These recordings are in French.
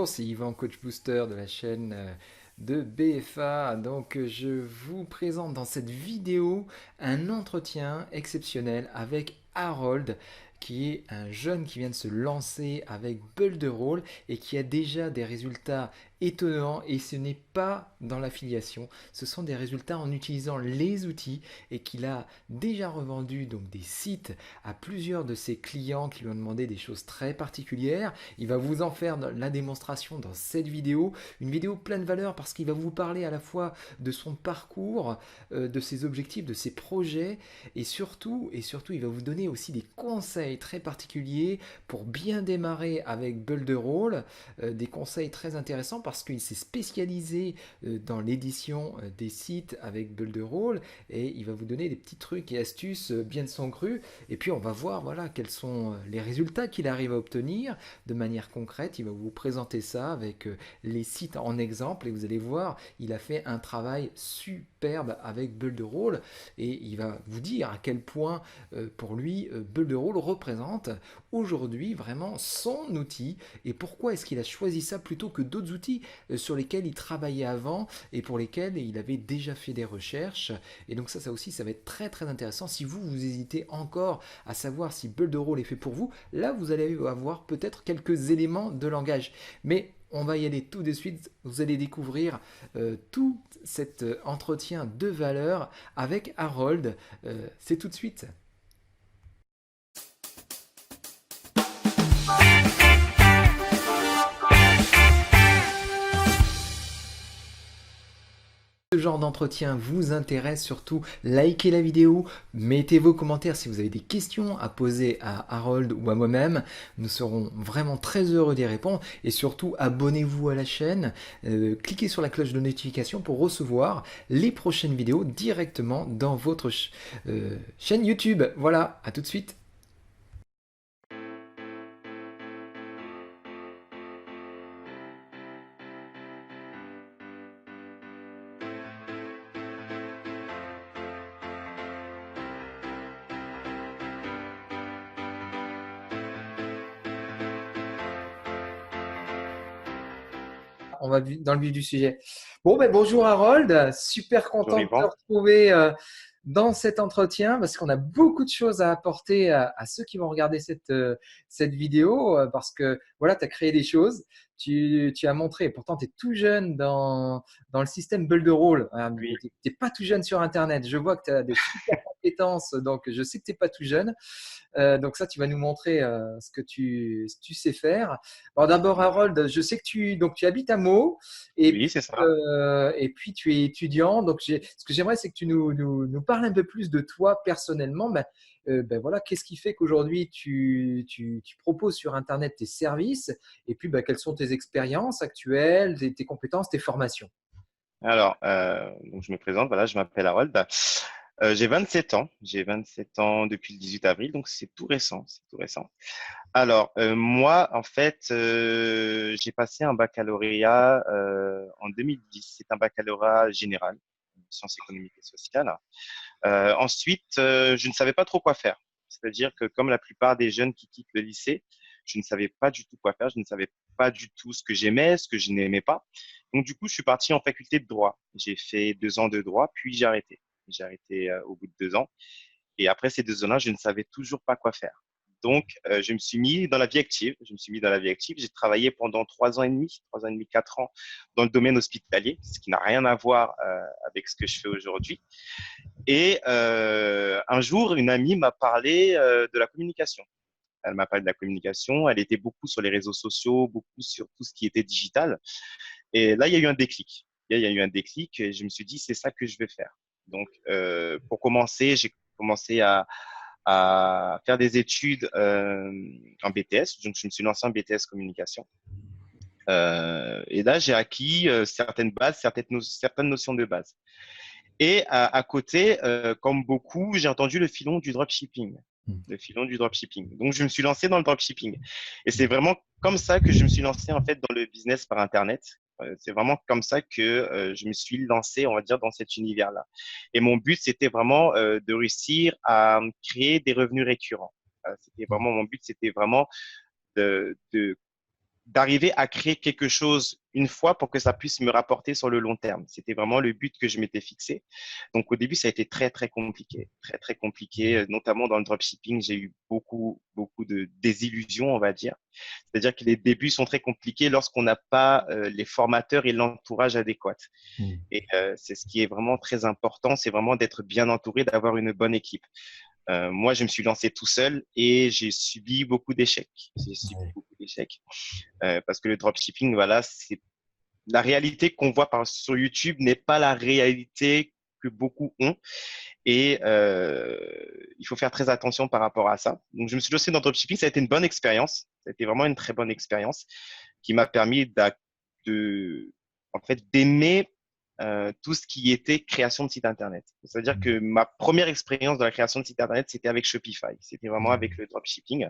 Bonjour, c'est Yvan, coach booster de la chaîne de BFA. Je vous présente dans cette vidéo un entretien exceptionnel avec Harold, qui est un jeune qui vient de se lancer avec Builderall et qui a déjà des résultats étonnants. Et ce n'est pas dans l'affiliation, ce sont des résultats en utilisant les outils, et qu'il a déjà revendu donc des sites à plusieurs de ses clients qui lui ont demandé des choses très particulières. Il va vous en faire la démonstration dans cette vidéo, une vidéo pleine de valeur parce qu'il va vous parler à la fois de son parcours, de ses objectifs, de ses projets, et surtout, il va vous donner aussi des conseils très particuliers pour bien démarrer avec Builderall, des conseils très intéressants parce qu'il s'est spécialisé dans l'édition des sites avec Builderall, et il va vous donner des petits trucs et astuces bien de son cru. Et puis on va voir voilà quels sont les résultats qu'il arrive à obtenir de manière concrète. Il va vous présenter ça avec les sites en exemple, et vous allez voir, il a fait un travail superbe avec Builderall, et il va vous dire à quel point pour lui Builderall représente aujourd'hui vraiment son outil, et pourquoi est-ce qu'il a choisi ça plutôt que d'autres outils sur lesquels il travaillait avant et pour lesquels il avait déjà fait des recherches. Et donc ça aussi, ça va être très très intéressant. Si vous hésitez encore à savoir si Builderall est fait pour vous, là vous allez avoir peut-être quelques éléments de langage. Mais on va y aller tout de suite. Vous allez découvrir tout cet entretien de valeur avec Harold. C'est tout de suite. Ce genre d'entretien vous intéresse, surtout likez la vidéo, mettez vos commentaires si vous avez des questions à poser à Harold ou à moi-même. Nous serons vraiment très heureux d'y répondre, et surtout abonnez-vous à la chaîne, cliquez sur la cloche de notification pour recevoir les prochaines vidéos directement dans votre chaîne YouTube. Voilà, à tout de suite. On va dans le vif du sujet. Bon, ben bonjour Harold, super Bonjour content de te Yvan. retrouver dans cet entretien parce qu'on a beaucoup de choses à apporter à ceux qui vont regarder cette vidéo, parce que voilà, tu as créé des choses, tu as montré, pourtant tu es tout jeune dans le système Builderall, hein, mais Oui, tu n'es pas tout jeune sur Internet. Je vois que tu as des super compétences, donc je sais que tu n'es pas tout jeune. Donc ça, tu vas nous montrer ce que tu sais faire. Alors d'abord, Harold, je sais que tu habites à Meaux, oui, c'est ça. et puis tu es étudiant. Donc ce que j'aimerais, c'est que tu nous parles un peu plus de toi personnellement. Ben voilà, qu'est-ce qui fait qu'aujourd'hui tu proposes sur Internet tes services, et puis ben, quelles sont tes expériences actuelles, tes compétences, tes formations. Alors, donc je me présente, voilà, je m'appelle Harold. J'ai 27 ans. J'ai 27 ans depuis le 18 avril, donc c'est tout récent. C'est tout récent. Alors, moi, en fait, j'ai passé un baccalauréat en 2010. C'est un baccalauréat général, sciences économiques et sociales. Ensuite, je ne savais pas trop quoi faire. C'est-à-dire que comme la plupart des jeunes qui quittent le lycée, je ne savais pas du tout quoi faire. Je ne savais pas du tout ce que j'aimais, ce que je n'aimais pas. Donc, du coup, je suis parti en faculté de droit. J'ai fait 2 ans de droit, puis j'ai arrêté. J'ai arrêté au bout de 2 ans. Et après ces 2 ans-là, je ne savais toujours pas quoi faire. Donc, je me suis mis dans la vie active. Je me suis mis dans la vie active. J'ai travaillé pendant 3 ans et demi, 3 ans et demi, 4 ans dans le domaine hospitalier, ce qui n'a rien à voir avec ce que je fais aujourd'hui. Et un jour, une amie m'a parlé de la communication. Elle m'a parlé de la communication. Elle était beaucoup sur les réseaux sociaux, beaucoup sur tout ce qui était digital. Et là, il y a eu un déclic. Il y a eu un déclic et je me suis dit, c'est ça que je vais faire. Donc, pour commencer, j'ai commencé à faire des études en BTS. Donc, je me suis lancé en BTS communication. Et là, j'ai acquis certaines bases, certaines notions de base. Et à côté, comme beaucoup, j'ai entendu le filon du dropshipping. Le filon du dropshipping. Donc, je me suis lancé dans le dropshipping. Et c'est vraiment comme ça que je me suis lancé en fait dans le business par Internet. C'est vraiment comme ça que je me suis lancé, on va dire, dans cet univers-là. Et mon but, c'était vraiment de réussir à créer des revenus récurrents. C'était vraiment mon but, c'était vraiment de d'arriver à créer quelque chose une fois pour que ça puisse me rapporter sur le long terme. C'était vraiment le but que je m'étais fixé. Donc au début, ça a été très, très compliqué, très, très compliqué, notamment dans le dropshipping. J'ai eu beaucoup, beaucoup de désillusions, on va dire. C'est-à-dire que les débuts sont très compliqués lorsqu'on n'a pas les formateurs et l'entourage adéquat. Mm. Et c'est ce qui est vraiment très important, c'est vraiment d'être bien entouré, d'avoir une bonne équipe. Moi, je me suis lancé tout seul et j'ai subi beaucoup d'échecs. J'ai subi Ouais. beaucoup d'échecs parce que le dropshipping, voilà, c'est la réalité qu'on voit sur YouTube n'est pas la réalité que beaucoup ont et il faut faire très attention par rapport à ça. Donc, je me suis lancé dans le dropshipping, ça a été une bonne expérience, ça a été vraiment une très bonne expérience qui m'a permis de, en fait, d'aimer tout ce qui était création de site internet. C'est-à-dire Mm. que ma première expérience de la création de site internet, c'était avec Shopify. C'était vraiment avec le dropshipping.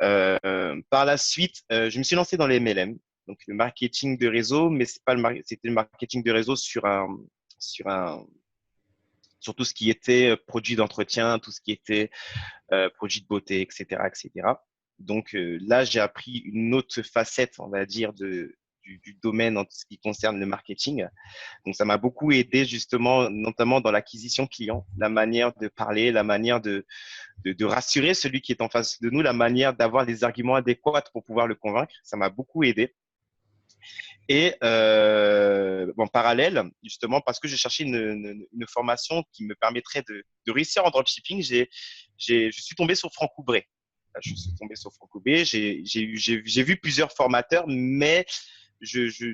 Par la suite, je me suis lancé dans les MLM, donc le marketing de réseau, mais c'est pas c'était le marketing de réseau sur un, sur tout ce qui était produits d'entretien, tout ce qui était produits de beauté, etc., etc. Donc là, j'ai appris une autre facette, on va dire, du domaine en ce qui concerne le marketing. Donc, ça m'a beaucoup aidé justement, notamment dans l'acquisition client, la manière de parler, la manière de rassurer celui qui est en face de nous, la manière d'avoir les arguments adéquats pour pouvoir le convaincre. Ça m'a beaucoup aidé. Et en parallèle, justement, parce que je cherchais une formation qui me permettrait de réussir en dropshipping, je suis tombé sur Franck Oubret. Je suis tombé sur Franck Oubret. J'ai vu plusieurs formateurs, mais je, je,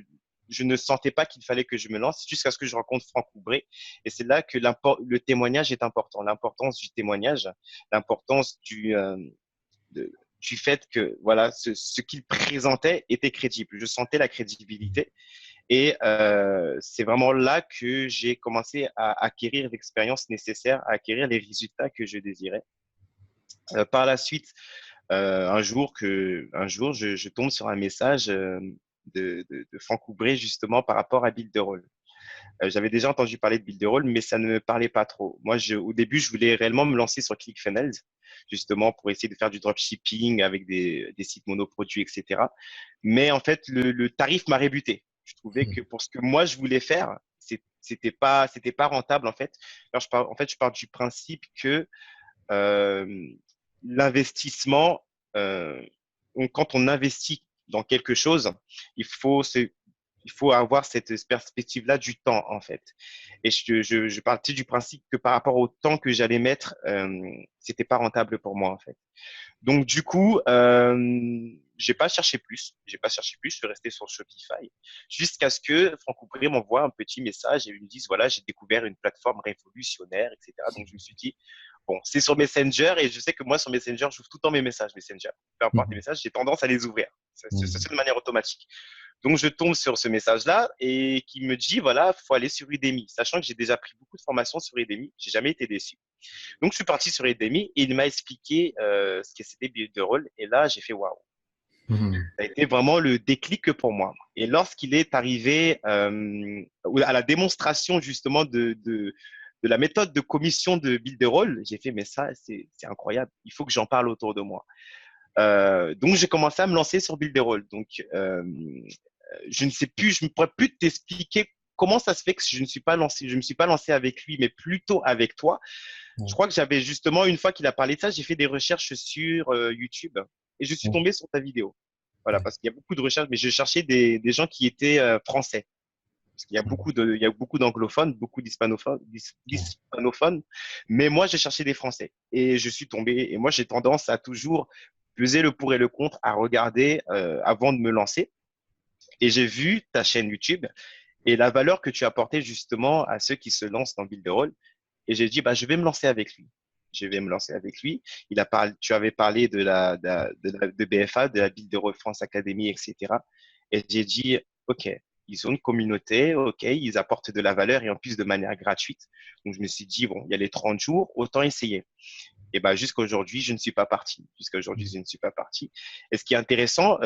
je ne sentais pas qu'il fallait que je me lance jusqu'à ce que je rencontre Franck Oubret. Et c'est là que le témoignage est important. L'importance du témoignage, l'importance de- du fait que voilà, ce qu'il présentait était crédible. Je sentais la crédibilité. Et c'est vraiment là que j'ai commencé à acquérir l'expérience nécessaire, à acquérir les résultats que je désirais. Par la suite, un jour je tombe sur un message de Franck Oubret justement par rapport à Builderall. J'avais déjà entendu parler de Builderall, mais ça ne me parlait pas trop. Moi, au début, je voulais réellement me lancer sur ClickFunnels, justement pour essayer de faire du dropshipping avec des sites monoproduits, etc. Mais en fait, le tarif m'a rébuté. Je trouvais que pour ce que moi je voulais faire, c'était pas rentable en fait. Alors, je pars du principe que euh, l'investissement, euh, quand on investit dans quelque chose, il faut il faut avoir cette perspective-là du temps, en fait. Et je partais du principe que par rapport au temps que j'allais mettre, c'était pas rentable pour moi, en fait. Donc, du coup, j'ai pas cherché plus. J'ai pas cherché plus. Je suis resté sur Shopify jusqu'à ce que Franck Oubry m'envoie un petit message et il me dise, voilà, j'ai découvert une plateforme révolutionnaire, etc. Donc, je me suis dit, bon, c'est sur Messenger et je sais que moi, sur Messenger, j'ouvre tout le temps mes messages Messenger. Peu importe les Mm. messages, j'ai tendance à les ouvrir. C'est Mm. de manière automatique. Donc, je tombe sur ce message-là et qui me dit, voilà, faut aller sur Udemy. Sachant que j'ai déjà pris beaucoup de formations sur Udemy, j'ai jamais été déçu. Donc, je suis parti sur Udemy et il m'a expliqué ce que c'était Build the Role. Et là, j'ai fait waouh. Mm. Ça a été vraiment le déclic pour moi. Et lorsqu'il est arrivé à la démonstration justement de la méthode de commission de Build the Role, j'ai fait, mais ça, c'est incroyable. Il faut que j'en parle autour de moi. Donc, j'ai commencé à me lancer sur Build the Role. Donc, je ne sais plus, je ne pourrais plus t'expliquer comment ça se fait que je me suis pas lancé avec lui, mais plutôt avec toi. Je Ouais. crois que j'avais justement, une fois qu'il a parlé de ça, j'ai fait des recherches sur YouTube et je suis Ouais. tombé sur ta vidéo. Voilà, Ouais. parce qu'il y a beaucoup de recherches, mais je cherchais des gens qui étaient français. Parce qu'il y a il y a beaucoup d'anglophones, beaucoup Ouais. d'hispanophones, mais moi, j'ai cherché des Français. Et je suis tombé, et moi, j'ai tendance à toujours peser le pour et le contre, à regarder avant de me lancer. Et j'ai vu ta chaîne YouTube et la valeur que tu apportais justement à ceux qui se lancent dans Build the Role. Et j'ai dit, bah, je vais me lancer avec lui. Je vais me lancer avec lui. Tu avais parlé de BFA, de la Build the Role France Academy, etc. Et j'ai dit, OK, ils ont une communauté, OK, ils apportent de la valeur et en plus de manière gratuite. Donc, je me suis dit, bon, il y a les 30 jours, autant essayer. Et bah, jusqu'à aujourd'hui, je ne suis pas parti. Jusqu'à aujourd'hui, je ne suis pas parti. Et ce qui est intéressant,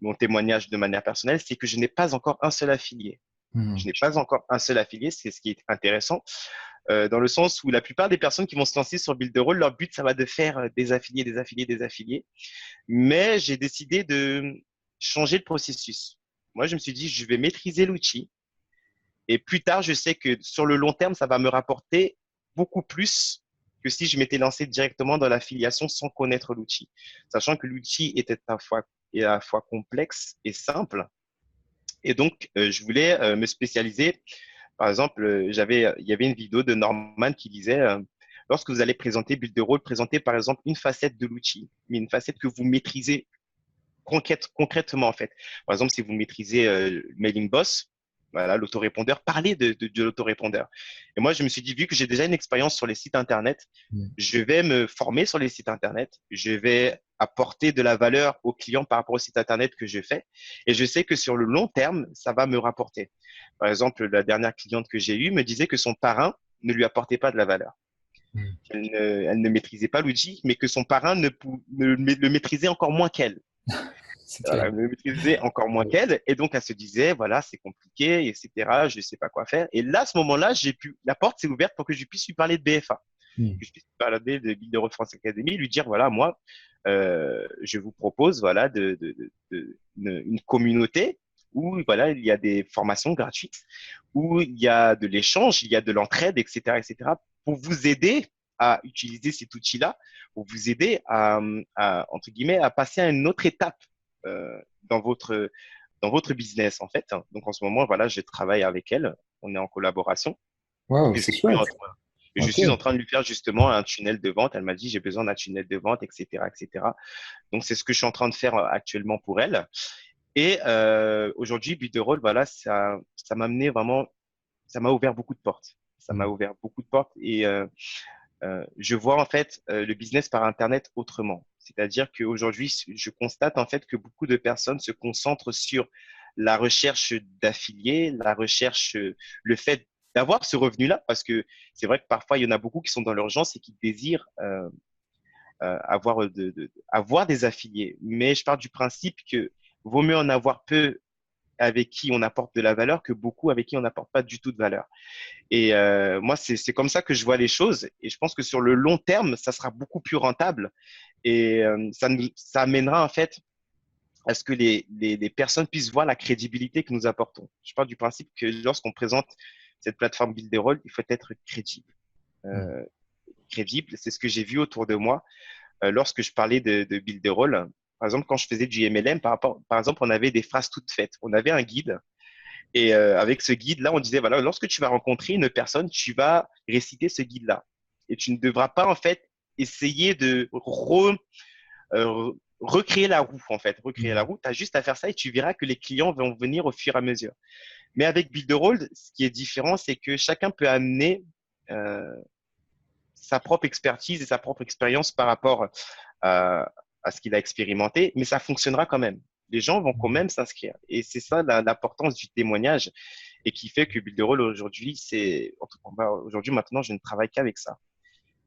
mon témoignage de manière personnelle, c'est que je n'ai pas encore un seul affilié. Je Mm. n'ai pas encore un seul affilié, c'est ce qui est intéressant, dans le sens où la plupart des personnes qui vont se lancer sur Builderall, leur but, ça va de faire des affiliés, des affiliés, des affiliés. Mais changer le processus. Moi, je me suis dit, je vais maîtriser l'outil et plus tard, je sais que sur le long terme, ça va me rapporter beaucoup plus que si je m'étais lancé directement dans l'affiliation sans connaître l'outil. Sachant que l'outil était à la fois complexe et simple. Et donc, je voulais me spécialiser. Par exemple, il y avait une vidéo de Norman qui disait, lorsque vous allez présenter Builderall, présentez par exemple une facette de l'outil, mais une facette que vous maîtrisez concrètement en fait. Par exemple, si vous maîtrisez Mailing Boss, voilà, l'autorépondeur, parlez de l'autorépondeur. Et moi, je me suis dit, vu que j'ai déjà une expérience sur les sites Internet, Mm. je vais me former sur les sites Internet, je vais apporter de la valeur aux clients par rapport au site Internet que je fais. Et je sais que sur le long terme, ça va me rapporter. Par exemple, la dernière cliente que j'ai eue me disait que son parrain ne lui apportait pas de la valeur. Mm. Elle ne maîtrisait pas l'outil, mais que son parrain ne le maîtrisait encore moins qu'elle. C'est Voilà, clair. elle me maîtrisait encore moins qu'elle. Et donc, elle se disait, voilà, c'est compliqué, etc. Je ne sais pas quoi faire. Et là, à ce moment-là, la porte s'est ouverte pour que je puisse lui parler de BFA, Mm. que je puisse lui parler de Builder France Academy, lui dire, voilà, moi, je vous propose, voilà, une communauté où, voilà, il y a des formations gratuites, où il y a de l'échange, il y a de l'entraide, etc., pour vous aider à utiliser cet outil-là, pour vous aider entre guillemets, à passer à une autre étape euh, dans dans votre business, en fait. Donc, en ce moment, voilà, je travaille avec elle. On est en collaboration. Wow, Et je c'est suis chouette. je Ok. suis en train de lui faire justement un tunnel de vente. Elle m'a dit, j'ai besoin d'un tunnel de vente, etc., etc. Donc, c'est ce que je suis en train de faire actuellement pour elle. Et aujourd'hui, Builderall, voilà, ça m'a amené vraiment, ça m'a ouvert beaucoup de portes. Ça m'a Mm. ouvert beaucoup de portes et je vois en fait le business par Internet autrement. C'est-à-dire qu'aujourd'hui, je constate en fait que beaucoup de personnes se concentrent sur la recherche d'affiliés, la recherche, le fait d'avoir ce revenu-là, parce que c'est vrai que parfois, il y en a beaucoup qui sont dans l'urgence et qui désirent avoir des affiliés. Mais je pars du principe que vaut mieux en avoir peu avec qui on apporte de la valeur que beaucoup avec qui on n'apporte pas du tout de valeur. Et moi, c'est comme ça que je vois les choses. Et je pense que sur le long terme, ça sera beaucoup plus rentable. Et ça amènera en fait à ce que les personnes puissent voir la crédibilité que nous apportons. Je pars du principe que lorsqu'on présente cette plateforme Builderall, il faut être crédible. Mm. Euh, Crédible, c'est ce que j'ai vu autour de moi lorsque je parlais de Builderall. Par exemple, quand je faisais du MLM, par exemple, on avait des phrases toutes faites. On avait un guide et avec ce guide-là, on disait, voilà, lorsque tu vas rencontrer une personne, tu vas réciter ce guide-là. Et tu ne devras pas, en fait, essayer de recréer la roue, en fait. Recréer la Mm. roue, tu as juste à faire ça et tu verras que les clients vont venir au fur et à mesure. Mais avec Builderall, ce qui est différent, c'est que chacun peut amener euh, sa propre expertise et sa propre expérience par rapport à ce qu'il a expérimenté, mais ça fonctionnera quand même. Les gens vont quand Mm. même s'inscrire. Et c'est ça l'importance du témoignage et qui fait que Builderall aujourd'hui, en tout cas, aujourd'hui, maintenant, je ne travaille qu'avec ça.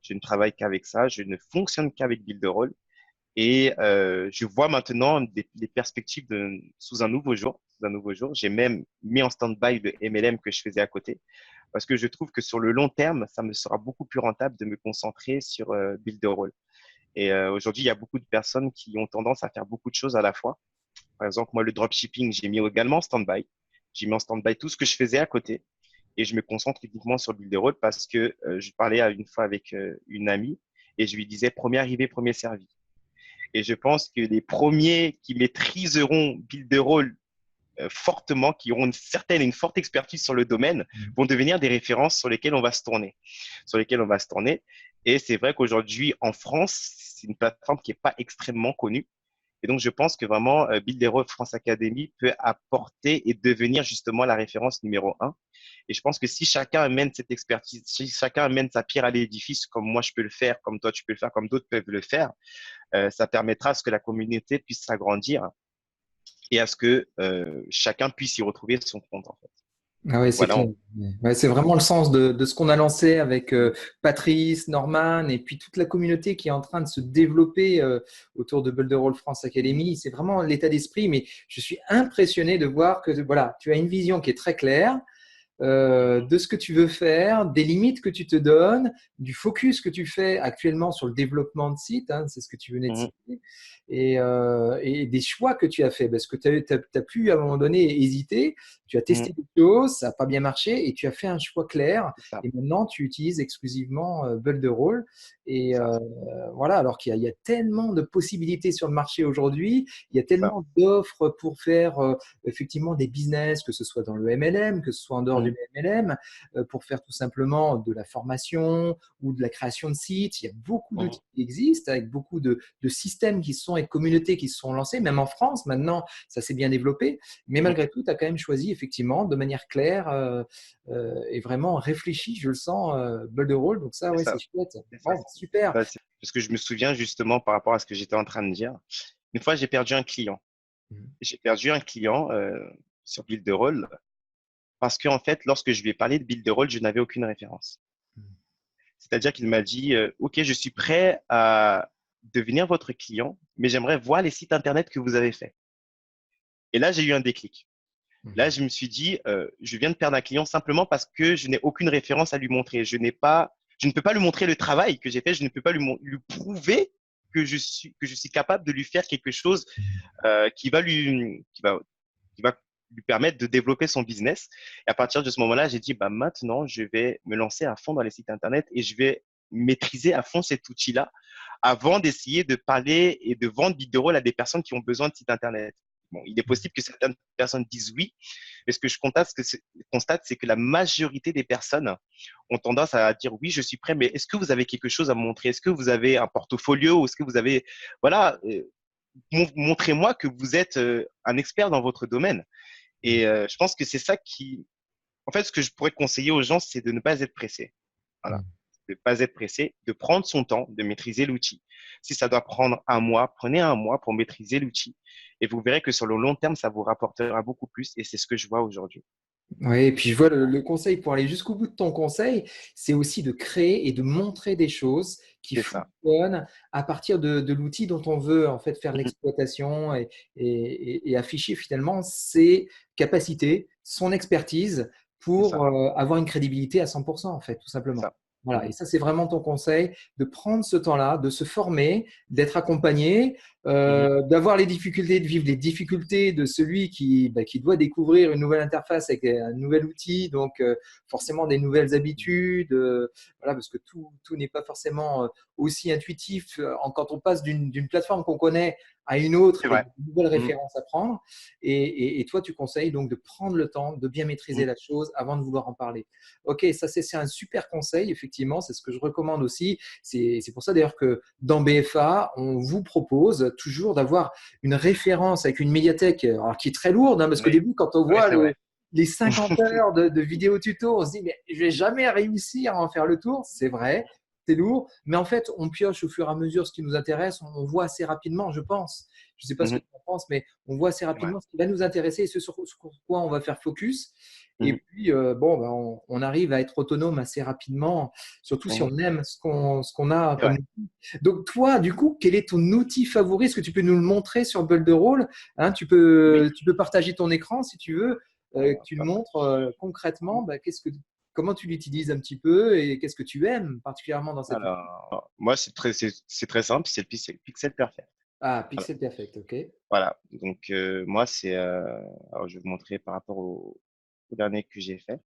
Je ne travaille qu'avec ça. Je ne fonctionne qu'avec Builderall. Et je vois maintenant des perspectives sous un nouveau jour. Sous un nouveau jour. J'ai même mis en stand-by le MLM que je faisais à côté parce que je trouve que sur le long terme, ça me sera beaucoup plus rentable de me concentrer sur Builderall. Et aujourd'hui, il y a beaucoup de personnes qui ont tendance à faire beaucoup de choses à la fois. Par exemple, moi, le dropshipping, j'ai mis également en stand-by. J'ai mis en stand-by tout ce que je faisais à côté et je me concentre uniquement sur Builderall parce que je parlais une fois avec une amie et je lui disais premier arrivé, premier servi. Et je pense que les premiers qui maîtriseront Builderall fortement, qui auront une forte expertise sur le domaine, Mm. vont devenir des références sur lesquelles on va se tourner. Sur lesquelles on va se tourner. Et c'est vrai qu'aujourd'hui, en France, c'est une plateforme qui n'est pas extrêmement connue. Et donc, je pense que vraiment, Build Hero France Academy peut apporter et devenir justement la référence numéro un. Et je pense que si chacun amène cette expertise, si chacun amène sa pierre à l'édifice, comme moi je peux le faire, comme toi tu peux le faire, comme d'autres peuvent le faire, ça permettra à ce que la communauté puisse s'agrandir et à ce que chacun puisse y retrouver son compte, en fait. Ah ouais, Donc c'est voilà, clair. Ouais, c'est vraiment le sens de ce qu'on a lancé avec Patrice, Norman et puis toute la communauté qui est en train de se développer autour de Builderall France Academy. C'est vraiment l'état d'esprit, mais je suis impressionné de voir que voilà, tu as une vision qui est très claire. de ce que tu veux faire, des limites que tu te donnes, du focus que tu fais actuellement sur le développement de site, hein, c'est ce que tu venais de Mhm, citer, et des choix que tu as fait, parce que tu as pu à un moment donné hésiter, tu as mhm, testé des choses, ça n'a pas bien marché, et tu as fait un choix clair, c'est ça, et maintenant tu utilises exclusivement Builderall. c'est Et ça, voilà, alors qu'il y a tellement de possibilités sur le marché aujourd'hui, il y a c'est ça. tellement d'offres pour faire effectivement des business, que ce soit dans le MLM, que ce soit en dehors du Mhm, MLM, pour faire tout simplement de la formation ou de la création de sites. Il y a beaucoup mhm, d'outils qui existent avec beaucoup de systèmes qui sont et de communautés qui se sont lancées, même en France maintenant, ça s'est bien développé. Mais mhm, malgré tout, tu as quand même choisi effectivement de manière claire et vraiment réfléchie, je le sens, Build a Role. Donc ça, c'est ouais, c'est ça, chouette. c'est ça. Bon, super. Parce que je me souviens justement par rapport à ce que j'étais en train de dire. Une fois, j'ai perdu un client. Mhm. J'ai perdu un client sur Builderall parce qu'en fait, lorsque je lui ai parlé de Builderall, je n'avais aucune référence. C'est-à-dire qu'il m'a dit, OK, je suis prêt à devenir votre client, mais j'aimerais voir les sites Internet que vous avez faits. Et là, j'ai eu un déclic. Là, Mhm. je me suis dit, je viens de perdre un client simplement parce que je n'ai aucune référence à lui montrer. Je ne peux pas lui montrer le travail que j'ai fait. Je ne peux pas lui prouver que je suis capable de lui faire quelque chose qui va lui permettre de développer son business. Et à partir de ce moment-là, j'ai dit, bah, maintenant, je vais me lancer à fond dans les sites Internet et je vais maîtriser à fond cet outil-là avant d'essayer de parler et de vendre Bidderall à des personnes qui ont besoin de sites Internet. Bon, il est possible que certaines personnes disent oui, mais ce que je constate, c'est que la majorité des personnes ont tendance à dire oui, je suis prêt, mais est-ce que vous avez quelque chose à me montrer? Est-ce que vous avez un portfolio? Est-ce que vous avez, voilà, montrez-moi que vous êtes un expert dans votre domaine. Et je pense que c'est ça qui, en fait, ce que je pourrais conseiller aux gens, c'est de ne pas être pressé. Voilà. Mhm. De ne pas être pressé, de prendre son temps, de maîtriser l'outil. Si ça doit prendre un mois, prenez un mois pour maîtriser l'outil. Et vous verrez que sur le long terme, ça vous rapportera beaucoup plus. Et c'est ce que je vois aujourd'hui. Oui, et puis je vois le conseil pour aller jusqu'au bout de ton conseil, c'est aussi de créer et de montrer des choses qui C'est ça. fonctionnent à partir de l'outil dont on veut en fait faire Mhm. l'exploitation et afficher finalement ses capacités, son expertise C'est pour ça. avoir une crédibilité à 100% en fait, tout C'est simplement. ça. Voilà, et Mhm. ça c'est vraiment ton conseil, de prendre ce temps-là, de se former, d'être accompagné, Mhm. d'avoir les difficultés, de vivre les difficultés de celui qui doit découvrir une nouvelle interface avec un nouvel outil, donc forcément des nouvelles habitudes, voilà, parce que tout n'est pas forcément aussi intuitif quand on passe d'une plateforme qu'on connaît à une autre C'est avec vrai. de nouvelles Mhm. références à prendre. Et toi, tu conseilles donc de prendre le temps, de bien maîtriser Mhm. la chose avant de vouloir en parler. Ok, ça c'est un super conseil, effectivement, c'est ce que je recommande aussi. C'est pour ça d'ailleurs que dans BFA, on vous propose toujours d'avoir une référence avec une médiathèque alors, qui est très lourde, hein, parce qu'au Oui. début, quand on Oui, voit c'est vrai. les 50 heures de vidéos tuto, on se dit, mais je vais jamais réussir à en faire le tour. C'est vrai, c'est lourd, mais en fait, on pioche au fur et à mesure ce qui nous intéresse, on voit assez rapidement, je pense. Je ne sais pas ce que Mhm. tu en penses, mais on voit assez C'est vrai. rapidement ce qui va nous intéresser et ce sur quoi on va faire focus. Et Mhm. puis, bon, ben, on arrive à être autonome assez rapidement, surtout si Mhm. on aime ce qu'on a C'est comme vrai. outil. Donc, toi, du coup, quel est ton outil favori? Est-ce que tu peux nous le montrer sur Builderall? Hein, Oui. tu peux partager ton écran si tu veux, que Alors, tu nous hop. montres concrètement ben, comment tu l'utilises un petit peu et qu'est-ce que tu aimes particulièrement dans cet outil. Moi, c'est très simple, c'est le Pixel Perfect. Ah, Voilà. Pixel Perfect, ok. Voilà. Donc, moi, alors, je vais vous montrer par rapport au dernier que j'ai fait.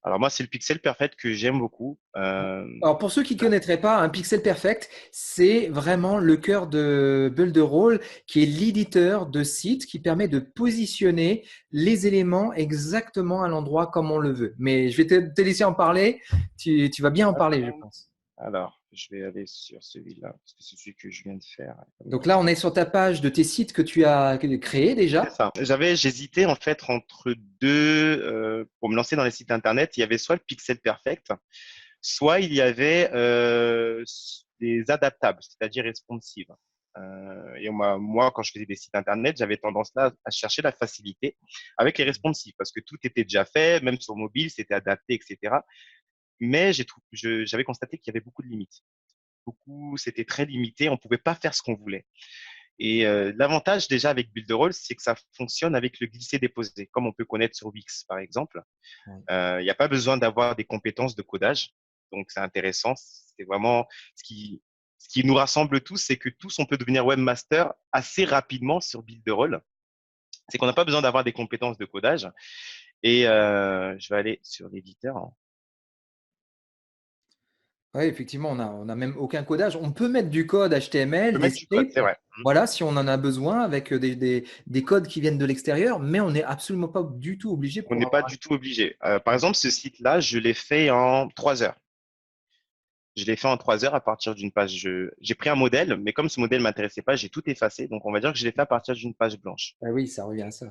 Alors, moi, c'est le Pixel Perfect que j'aime beaucoup. Alors, pour ceux qui ne connaîtraient pas, un Pixel Perfect, c'est vraiment le cœur de Builderall, qui est l'éditeur de site qui permet de positionner les éléments exactement à l'endroit comme on le veut. Mais je vais te laisser en parler. Tu vas bien en parler, je pense. Alors, je vais aller sur celui-là, parce que c'est celui que je viens de faire. Donc là, on est sur ta page de tes sites que tu as créés C'est déjà. ça. J'hésitais en fait entre deux, pour me lancer dans les sites internet. Il y avait soit le Pixel Perfect, soit il y avait des adaptables, c'est-à-dire responsives. Et moi, quand je faisais des sites internet, j'avais tendance là à chercher la facilité avec les responsives, parce que tout était déjà fait, même sur mobile, c'était adapté, etc. Mais j'avais constaté qu'il y avait beaucoup de limites. Beaucoup, c'était très limité, on pouvait pas faire ce qu'on voulait. Et l'avantage déjà avec Builderall, c'est que ça fonctionne avec le glisser-déposer, comme on peut connaître sur Wix, par exemple. Ouais. Il n'y a pas besoin d'avoir des compétences de codage. Donc, c'est intéressant. C'est vraiment ce qui, ce qui nous rassemble tous, c'est que tous, on peut devenir webmaster assez rapidement sur Builderall. C'est qu'on n'a pas besoin d'avoir des compétences de codage. Et je vais aller sur l'éditeur. Ouais, effectivement, on n'a même aucun codage. On peut mettre du code On HTML, peut des mettre du code, scripts, c'est vrai. voilà, si on en a besoin, avec des codes qui viennent de l'extérieur, mais on n'est absolument pas du tout obligé On pour n'est pas avoir. du tout obligé. Par exemple, ce site-là, je l'ai fait en 3 heures. Je l'ai fait en 3 heures à partir d'une page. J'ai pris un modèle, mais comme ce modèle m'intéressait pas, j'ai tout effacé. Donc, on va dire que je l'ai fait à partir d'une page blanche. Ah oui, ça revient à ça.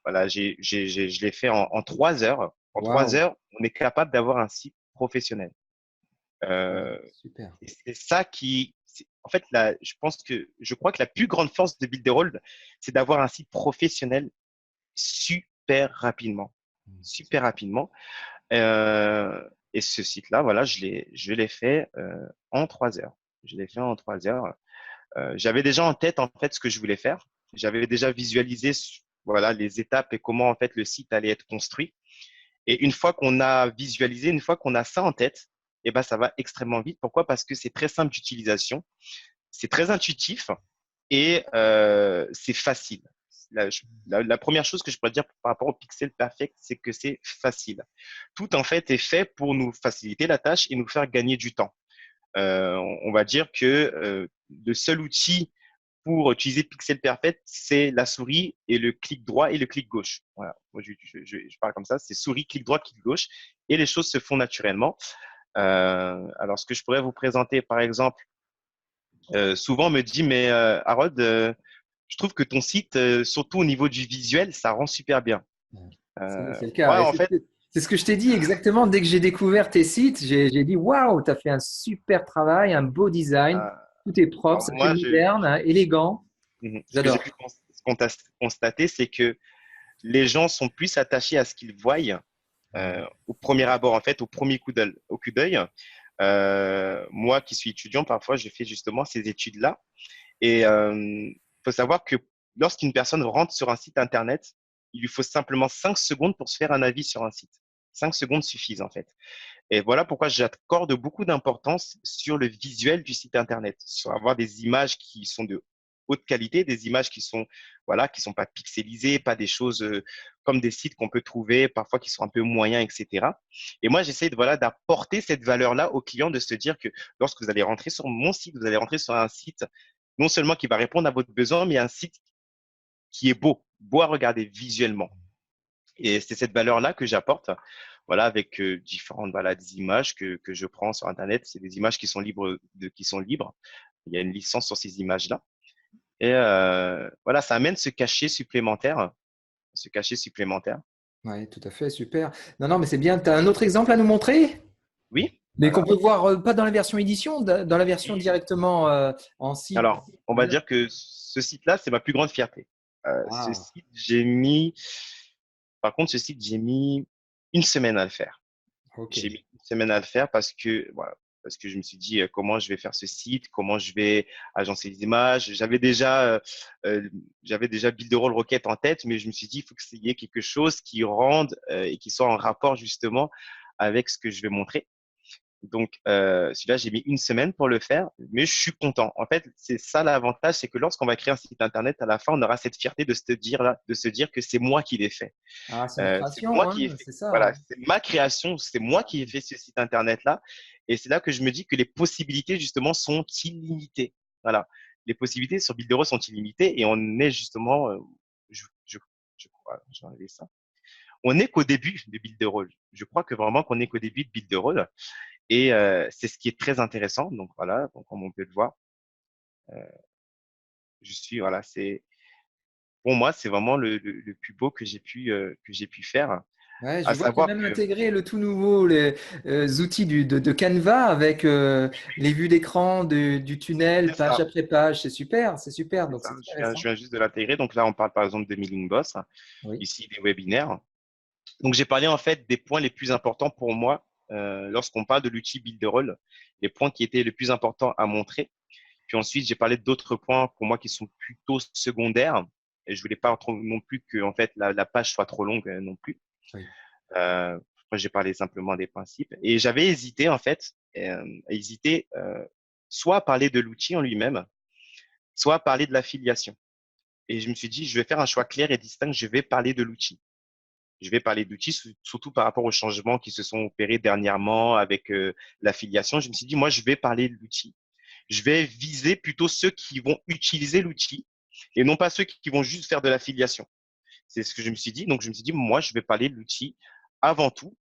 Voilà, je l'ai fait en 3 heures. En trois Waouh, heures, on est capable d'avoir un site professionnel. Euh, super. et c'est ça en fait, je crois que la plus grande force de Builderall, c'est d'avoir un site professionnel super rapidement. Super rapidement. Et ce site-là, voilà, je l'ai fait en 3 heures. Je l'ai fait en 3 heures. J'avais déjà en tête en fait ce que je voulais faire. J'avais déjà visualisé voilà les étapes et comment en fait le site allait être construit. Et une fois qu'on a visualisé, une fois qu'on a ça en tête, eh ben ça va extrêmement vite. Pourquoi? Parce que c'est très simple d'utilisation, c'est très intuitif et c'est facile. La première chose que je pourrais dire par rapport au Pixel Perfect, c'est que c'est facile. Tout en fait est fait pour nous faciliter la tâche et nous faire gagner du temps. On va dire que le seul outil pour utiliser Pixel Perfect, c'est la souris et le clic droit et le clic gauche. Voilà. Moi, je parle comme ça. C'est souris, clic droit, clic gauche. Et les choses se font naturellement. Alors, ce que je pourrais vous présenter, par exemple, souvent on me dit, mais Harold, je trouve que ton site, surtout au niveau du visuel, ça rend super bien. Ouais. C'est le cas. Ouais, Et en fait, c'est ce que je t'ai dit exactement. Dès que j'ai découvert tes sites, j'ai dit waouh, tu as fait un super travail, un beau design. euh, Tout est propre, alors ça fait moi, moderne, hein, élégant. ce que j'ai J'adore. pu constater, c'est que les gens sont plus attachés à ce qu'ils voient au premier abord, en fait, au premier coup d'œil. Moi qui suis étudiant, parfois, je fais justement ces études-là. Et il faut savoir que lorsqu'une personne rentre sur un site Internet, il lui faut simplement 5 secondes pour se faire un avis sur un site. 5 secondes suffisent, en fait. Et voilà pourquoi j'accorde beaucoup d'importance sur le visuel du site Internet, sur avoir des images qui sont de haute qualité, des images qui sont, voilà, qui sont pas pixelisées, pas des choses comme des sites qu'on peut trouver parfois qui sont un peu moyens, etc. Et moi, j'essaie de, voilà, d'apporter cette valeur-là aux clients, de se dire que lorsque vous allez rentrer sur mon site, vous allez rentrer sur un site non seulement qui va répondre à votre besoin, mais un site qui est beau, beau à regarder visuellement. Et c'est cette valeur-là que j'apporte, voilà, avec différentes, voilà, des images que je prends sur Internet. C'est des images qui sont qui sont libres. Il y a une licence sur ces images-là. Et voilà, ça amène ce cachet supplémentaire. Oui, tout à fait, super. Non, non, mais c'est bien. Tu as un autre exemple à nous montrer? Oui, Mais qu'on alors, peut voir pas dans la version édition, dans la version directement en site. alors, on va dire que ce site-là, c'est ma plus grande fierté. Ce Ah, site, par contre, ce site, j'ai mis une semaine à le faire. ok. J'ai mis une semaine à le faire parce que, voilà, parce que je me suis dit comment je vais faire ce site, comment je vais agencer les images. J'avais déjà Builderall Rocket en tête, mais je me suis dit il faut qu'il y ait quelque chose qui rende et qui soit en rapport justement avec ce que je vais montrer. Donc, celui-là, j'ai mis une semaine pour le faire, mais je suis content. En fait, c'est ça l'avantage, c'est que lorsqu'on va créer un site internet, à la fin, on aura cette fierté de se dire là, de se dire que c'est moi qui l'ai fait. Ah, c'est une C'est moi création, qui ai hein, fait, c'est ça, voilà, hein. c'est ma création, c'est moi qui ai fait ce site internet-là. Et c'est là que je me dis que les possibilités, justement, sont illimitées. Voilà. Les possibilités sur Builderall sont illimitées et on est justement, je crois, je vais enlever ça. On n'est qu'au début de Builderall. Je crois que vraiment qu'on n'est qu'au début de Builderall. Et c'est ce qui est très intéressant. Donc voilà, donc, comme on peut le voir, voilà, pour moi, c'est vraiment le plus beau que j'ai pu faire. Ouais, je À vois qu'il y a savoir même que, intégré le tout nouveau, les outils de Canva avec les vues d'écran du tunnel, c'est page ça, après page. C'est super, c'est donc ça. c'est intéressant. Je viens juste de l'intégrer. Donc là, on parle par exemple de Mailing Boss, Oui. ici des webinaires. Donc j'ai parlé en fait des points les plus importants pour moi lorsqu'on parle de l'outil Builderall, les points qui étaient les plus importants à montrer. Puis ensuite, j'ai parlé d'autres points pour moi qui sont plutôt secondaires. Et je voulais pas non plus que en fait la page soit trop longue non plus. Oui. Moi, j'ai parlé simplement des principes. Et j'avais hésité en fait, soit à parler de l'outil en lui-même, soit à parler de l'affiliation. Et je me suis dit, je vais faire un choix clair et distinct. Je vais parler de l'outil. Je vais parler d'outils, surtout par rapport aux changements qui se sont opérés dernièrement avec l'affiliation. Je me suis dit, moi, je vais parler de l'outil. Je vais viser plutôt ceux qui vont utiliser l'outil et non pas ceux qui vont juste faire de l'affiliation. C'est ce que je me suis dit. Donc, je me suis dit, moi, je vais parler de l'outil avant tout.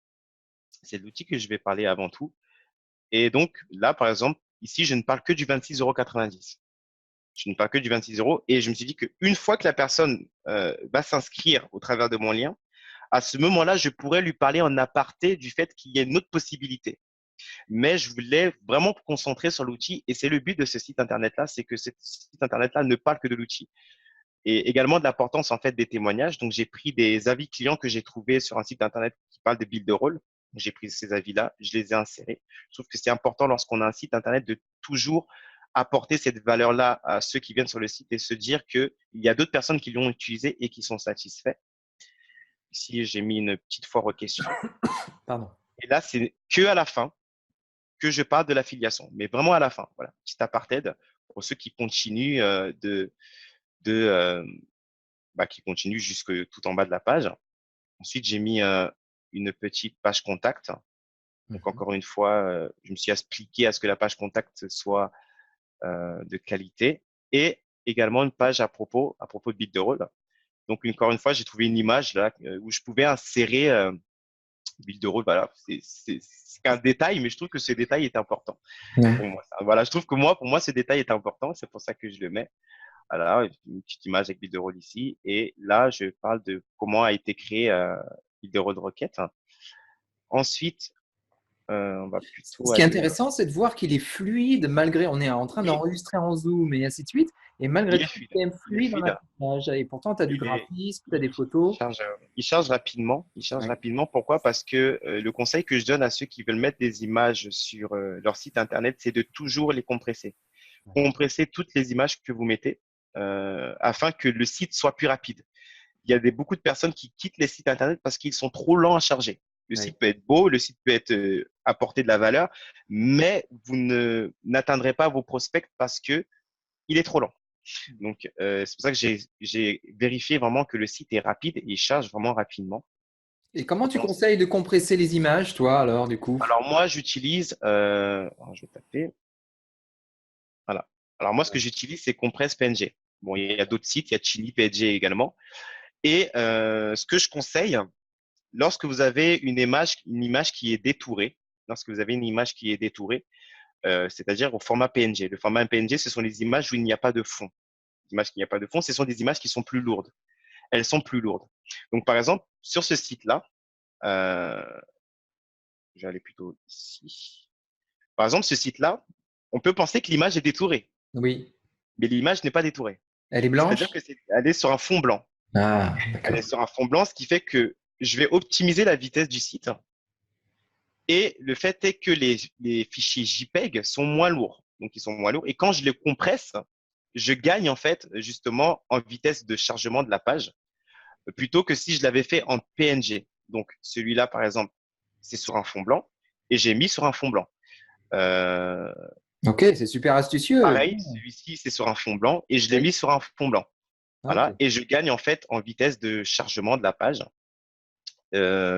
C'est de l'outil que je vais parler avant tout. Et donc, là, par exemple, ici, je ne parle que du 26,90 €. Je ne parle que du 26 euros. Et je me suis dit qu'une fois que la personne va s'inscrire au travers de mon lien, à ce moment-là, je pourrais lui parler en aparté du fait qu'il y a une autre possibilité. Mais je voulais vraiment me concentrer sur l'outil et c'est le but de ce site internet-là, c'est que ce site internet-là ne parle que de l'outil. Et également de l'importance en fait des témoignages. Donc j'ai pris des avis clients que j'ai trouvés sur un site internet qui parle de build de rôle. J'ai pris ces avis-là, je les ai insérés. Je trouve que c'est important lorsqu'on a un site internet de toujours apporter cette valeur-là à ceux qui viennent sur le site et se dire qu'il y a d'autres personnes qui l'ont utilisé et qui sont satisfaits. Ici, j'ai mis une petite foire aux questions. Pardon. Et là, c'est que à la fin que je parle de l'affiliation, mais vraiment à la fin. Voilà, petit apartheid pour ceux qui continuent de qui continuent jusque tout en bas de la page. Ensuite, j'ai mis une petite page contact. Donc Mhm. encore une fois, je me suis appliqué à ce que la page contact soit de qualité et également une page à propos de Bit de Rôle. Donc encore une fois, j'ai trouvé une image là où je pouvais insérer Build de rôle. Voilà, c'est qu'un détail, mais je trouve que ce détail est important pour Ouais. moi. Voilà, je trouve que pour moi, ce détail est important. C'est pour ça que je le mets. Voilà, une petite image avec Build de rôle ici. Et là, je parle de comment a été créé Build de rôle Rocket. Ensuite, on va plutôt Ce qui est aller. intéressant, c'est de voir qu'il est fluide malgré, on est en train Oui, d'enregistrer en Zoom et ainsi de suite, et malgré il est tout, fluide. c'est quand même Il est fluide en fluide. affichage. Et pourtant, tu as du Il est, graphisme, tu as il, des photos. il charge rapidement. Il charge Ouais. rapidement. Pourquoi? Parce que le conseil que je donne à ceux qui veulent mettre des images sur leur site internet, c'est de toujours les compresser. Compresser toutes les images que vous mettez afin que le site soit plus rapide. Il y a beaucoup de personnes qui quittent les sites internet parce qu'ils sont trop lents à charger. Le Ouais. site peut être beau, le site peut être apporter de la valeur, mais vous n'atteindrez pas vos prospects parce que il est trop lent. Donc, c'est pour ça que j'ai vérifié vraiment que le site est rapide et il charge vraiment rapidement. Et comment tu Et conseilles de compresser les images, toi, alors, du coup? alors, moi, j'utilise, alors, je vais taper, voilà. Alors, moi, ce que j'utilise, c'est Compress PNG. Bon, il y a d'autres sites, il y a Chili PNG également. Et ce que je conseille, lorsque vous avez une image qui est détourée, lorsque vous avez une image qui est détourée, c'est-à-dire au format PNG. Le format PNG, ce sont les images où il n'y a pas de fond. Les images qui n'y a pas de fond, ce sont des images qui sont plus lourdes. Elles sont plus lourdes. Donc, par exemple, sur ce site-là, euh, je vais aller plutôt ici. Par exemple, ce site-là, on peut penser que l'image est détourée, Oui. mais l'image n'est pas détourée. Elle est C'est-à-dire blanche? que elle est sur un fond blanc. Ah, Elle est d'accord. sur un fond blanc, ce qui fait que je vais optimiser la vitesse du site. Et le fait est que les fichiers JPEG sont moins lourds. Donc, ils sont moins lourds. Et quand je les compresse, je gagne en fait justement en vitesse de chargement de la page plutôt que si je l'avais fait en PNG. Donc, celui-là, par exemple, c'est sur un fond blanc et j'ai mis sur un fond blanc. Euh, Ok, c'est super astucieux. Pareil, celui-ci, c'est sur un fond blanc et je l'ai Oui. mis sur un fond blanc. Voilà. Ok. Et je gagne en fait en vitesse de chargement de la page.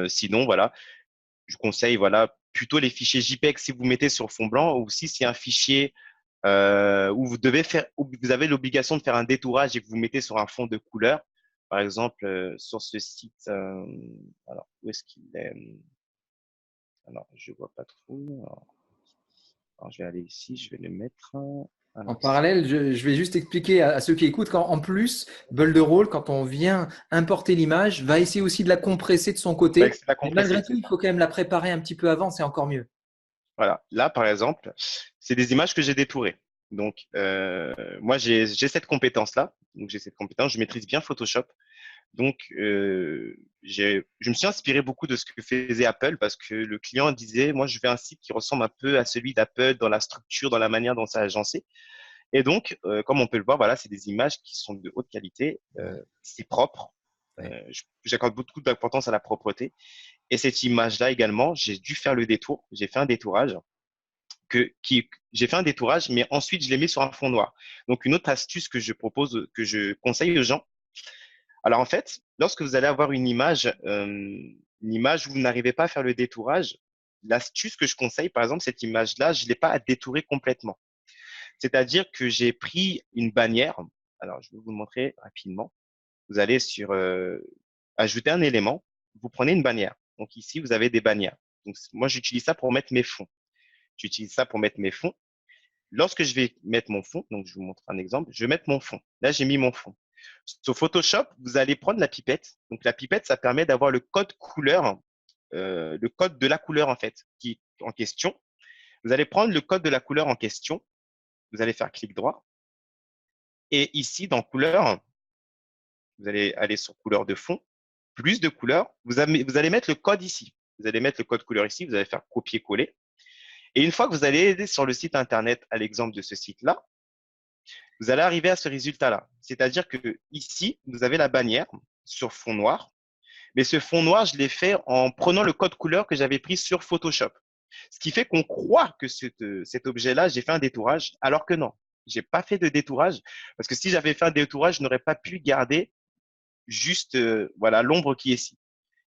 Sinon, voilà, je conseille voilà, plutôt les fichiers JPEG si vous mettez sur fond blanc ou si c'est un fichier où où vous avez l'obligation de faire un détourage et que vous mettez sur un fond de couleur. Par exemple, sur ce site, alors où est-ce qu'il est? Alors, je vois pas trop. Alors, je vais aller ici, je vais le mettre. En Alors, parallèle, je vais juste expliquer à ceux qui écoutent qu'en plus, Builderall, quand on vient importer l'image, va essayer aussi de la compresser de son côté. c'est la Mais compressée, malgré tout, c'est il ça. faut quand même la préparer un petit peu avant, c'est encore mieux. Voilà. Là, par exemple, c'est des images que j'ai détourées. Donc, moi, j'ai cette compétence-là. Donc, j'ai cette compétence. Je maîtrise bien Photoshop. Donc, je me suis inspiré beaucoup de ce que faisait Apple parce que le client disait, moi, je veux un site qui ressemble un peu à celui d'Apple dans la structure, dans la manière dont c'est agencé. Et donc, comme on peut le voir, voilà, c'est des images qui sont de haute qualité, Ouais, c'est propre. ouais. J'accorde beaucoup d'importance à la propreté. Et cette image-là également, j'ai dû faire le détour. J'ai fait un détourage j'ai fait un détourage, mais ensuite je l'ai mis sur un fond noir. Donc une autre astuce que je propose, que je conseille aux gens. Alors en fait, lorsque vous allez avoir une image où vous n'arrivez pas à faire le détourage, l'astuce que je conseille, par exemple, cette image-là, je ne l'ai pas à détourer complètement. C'est-à-dire que j'ai pris une bannière. Alors je vais vous le montrer rapidement. Vous allez sur ajouter un élément. Vous prenez une bannière. Donc ici, vous avez des bannières. Donc moi, j'utilise ça pour mettre mes fonds. J'utilise ça pour mettre mes fonds. Lorsque je vais mettre mon fond, donc je vous montre un exemple, je vais mettre mon fond. Là, j'ai mis mon fond. Sur Photoshop, vous allez prendre la pipette. Donc la pipette, ça permet d'avoir le code couleur, le code de la couleur en fait, qui est en question. Vous allez prendre le code de la couleur en question. Vous allez faire clic droit. Et ici, dans couleur, vous allez aller sur couleur de fond, plus de couleur. Vous allez mettre le code ici. Vous allez mettre le code couleur ici. Vous allez faire copier-coller. Et une fois que vous allez aller sur le site internet, à l'exemple de ce site-là, vous allez arriver à ce résultat-là. C'est-à-dire que ici, vous avez la bannière sur fond noir. Mais ce fond noir, je l'ai fait en prenant le code couleur que j'avais pris sur Photoshop. Ce qui fait qu'on croit que cet objet-là, j'ai fait un détourage, alors que non. J'ai pas fait de détourage parce que si j'avais fait un détourage, je n'aurais pas pu garder juste voilà l'ombre qui est ici.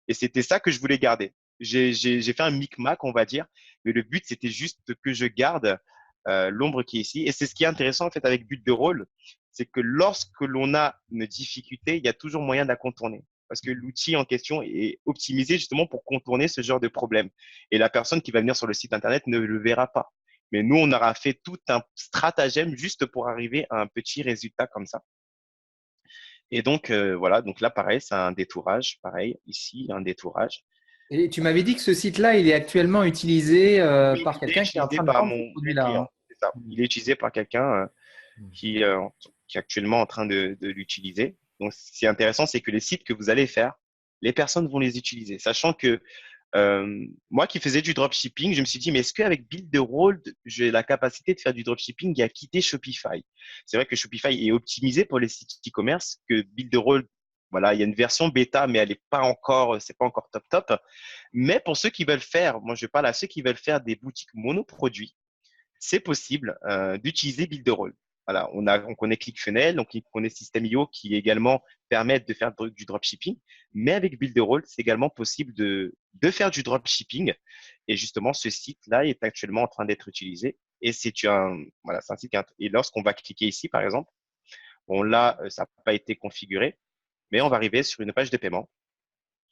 Et c'était ça que je voulais garder. J'ai fait un micmac, on va dire, mais le but, c'était juste que je garde l'ombre qui est ici. Et c'est ce qui est intéressant, en fait, avec but de rôle, c'est que lorsque l'on a une difficulté, il y a toujours moyen de la contourner. Parce que l'outil en question est optimisé justement pour contourner ce genre de problème. Et la personne qui va venir sur le site Internet ne le verra pas. Mais nous, on aura fait tout un stratagème juste pour arriver à un petit résultat comme ça. Et donc, voilà, donc là, pareil, c'est un détourage. Pareil, ici, un détourage. Et tu m'avais dit que ce site-là, il est actuellement utilisé Oui, par il est quelqu'un qui est en utilisé train de par vendre ce mon produit-là, client. hein. C'est ça. Il est utilisé par quelqu'un qui est actuellement en train de l'utiliser. Donc, ce qui est intéressant, c'est que les sites que vous allez faire, les personnes vont les utiliser. Sachant que moi qui faisais du dropshipping, je me suis dit, mais est-ce qu'avec Builderall, j'ai la capacité de faire du dropshipping et à quitter Shopify? C'est vrai que Shopify est optimisé pour les sites e-commerce, que Builderall, voilà, il y a une version bêta, mais elle n'est pas encore, c'est pas encore top top. Mais pour ceux qui veulent faire, moi je parle à ceux qui veulent faire des boutiques monoproduits, c'est possible d'utiliser Builderall. Voilà, on connaît ClickFunnels, donc on connaît System.io qui également permettent de faire du dropshipping. Mais avec Builderall, c'est également possible de faire du dropshipping. Et justement, ce site-là est actuellement en train d'être utilisé. Et voilà, c'est un site. Et lorsqu'on va cliquer ici, par exemple, bon là, ça n'a pas été configuré, mais on va arriver sur une page de paiement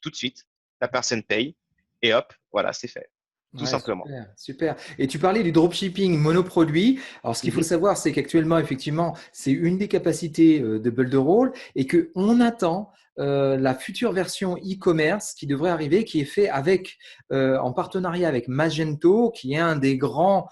tout de suite. La personne paye et hop, voilà, c'est fait, tout Ouais, simplement. super, super. Et tu parlais du dropshipping monoproduit. Alors, ce qu'il faut Mhm. savoir, c'est qu'actuellement, effectivement, c'est une des capacités de Builderall et que on attend la future version e-commerce qui devrait arriver, qui est fait avec, en partenariat avec Magento, qui est un des grands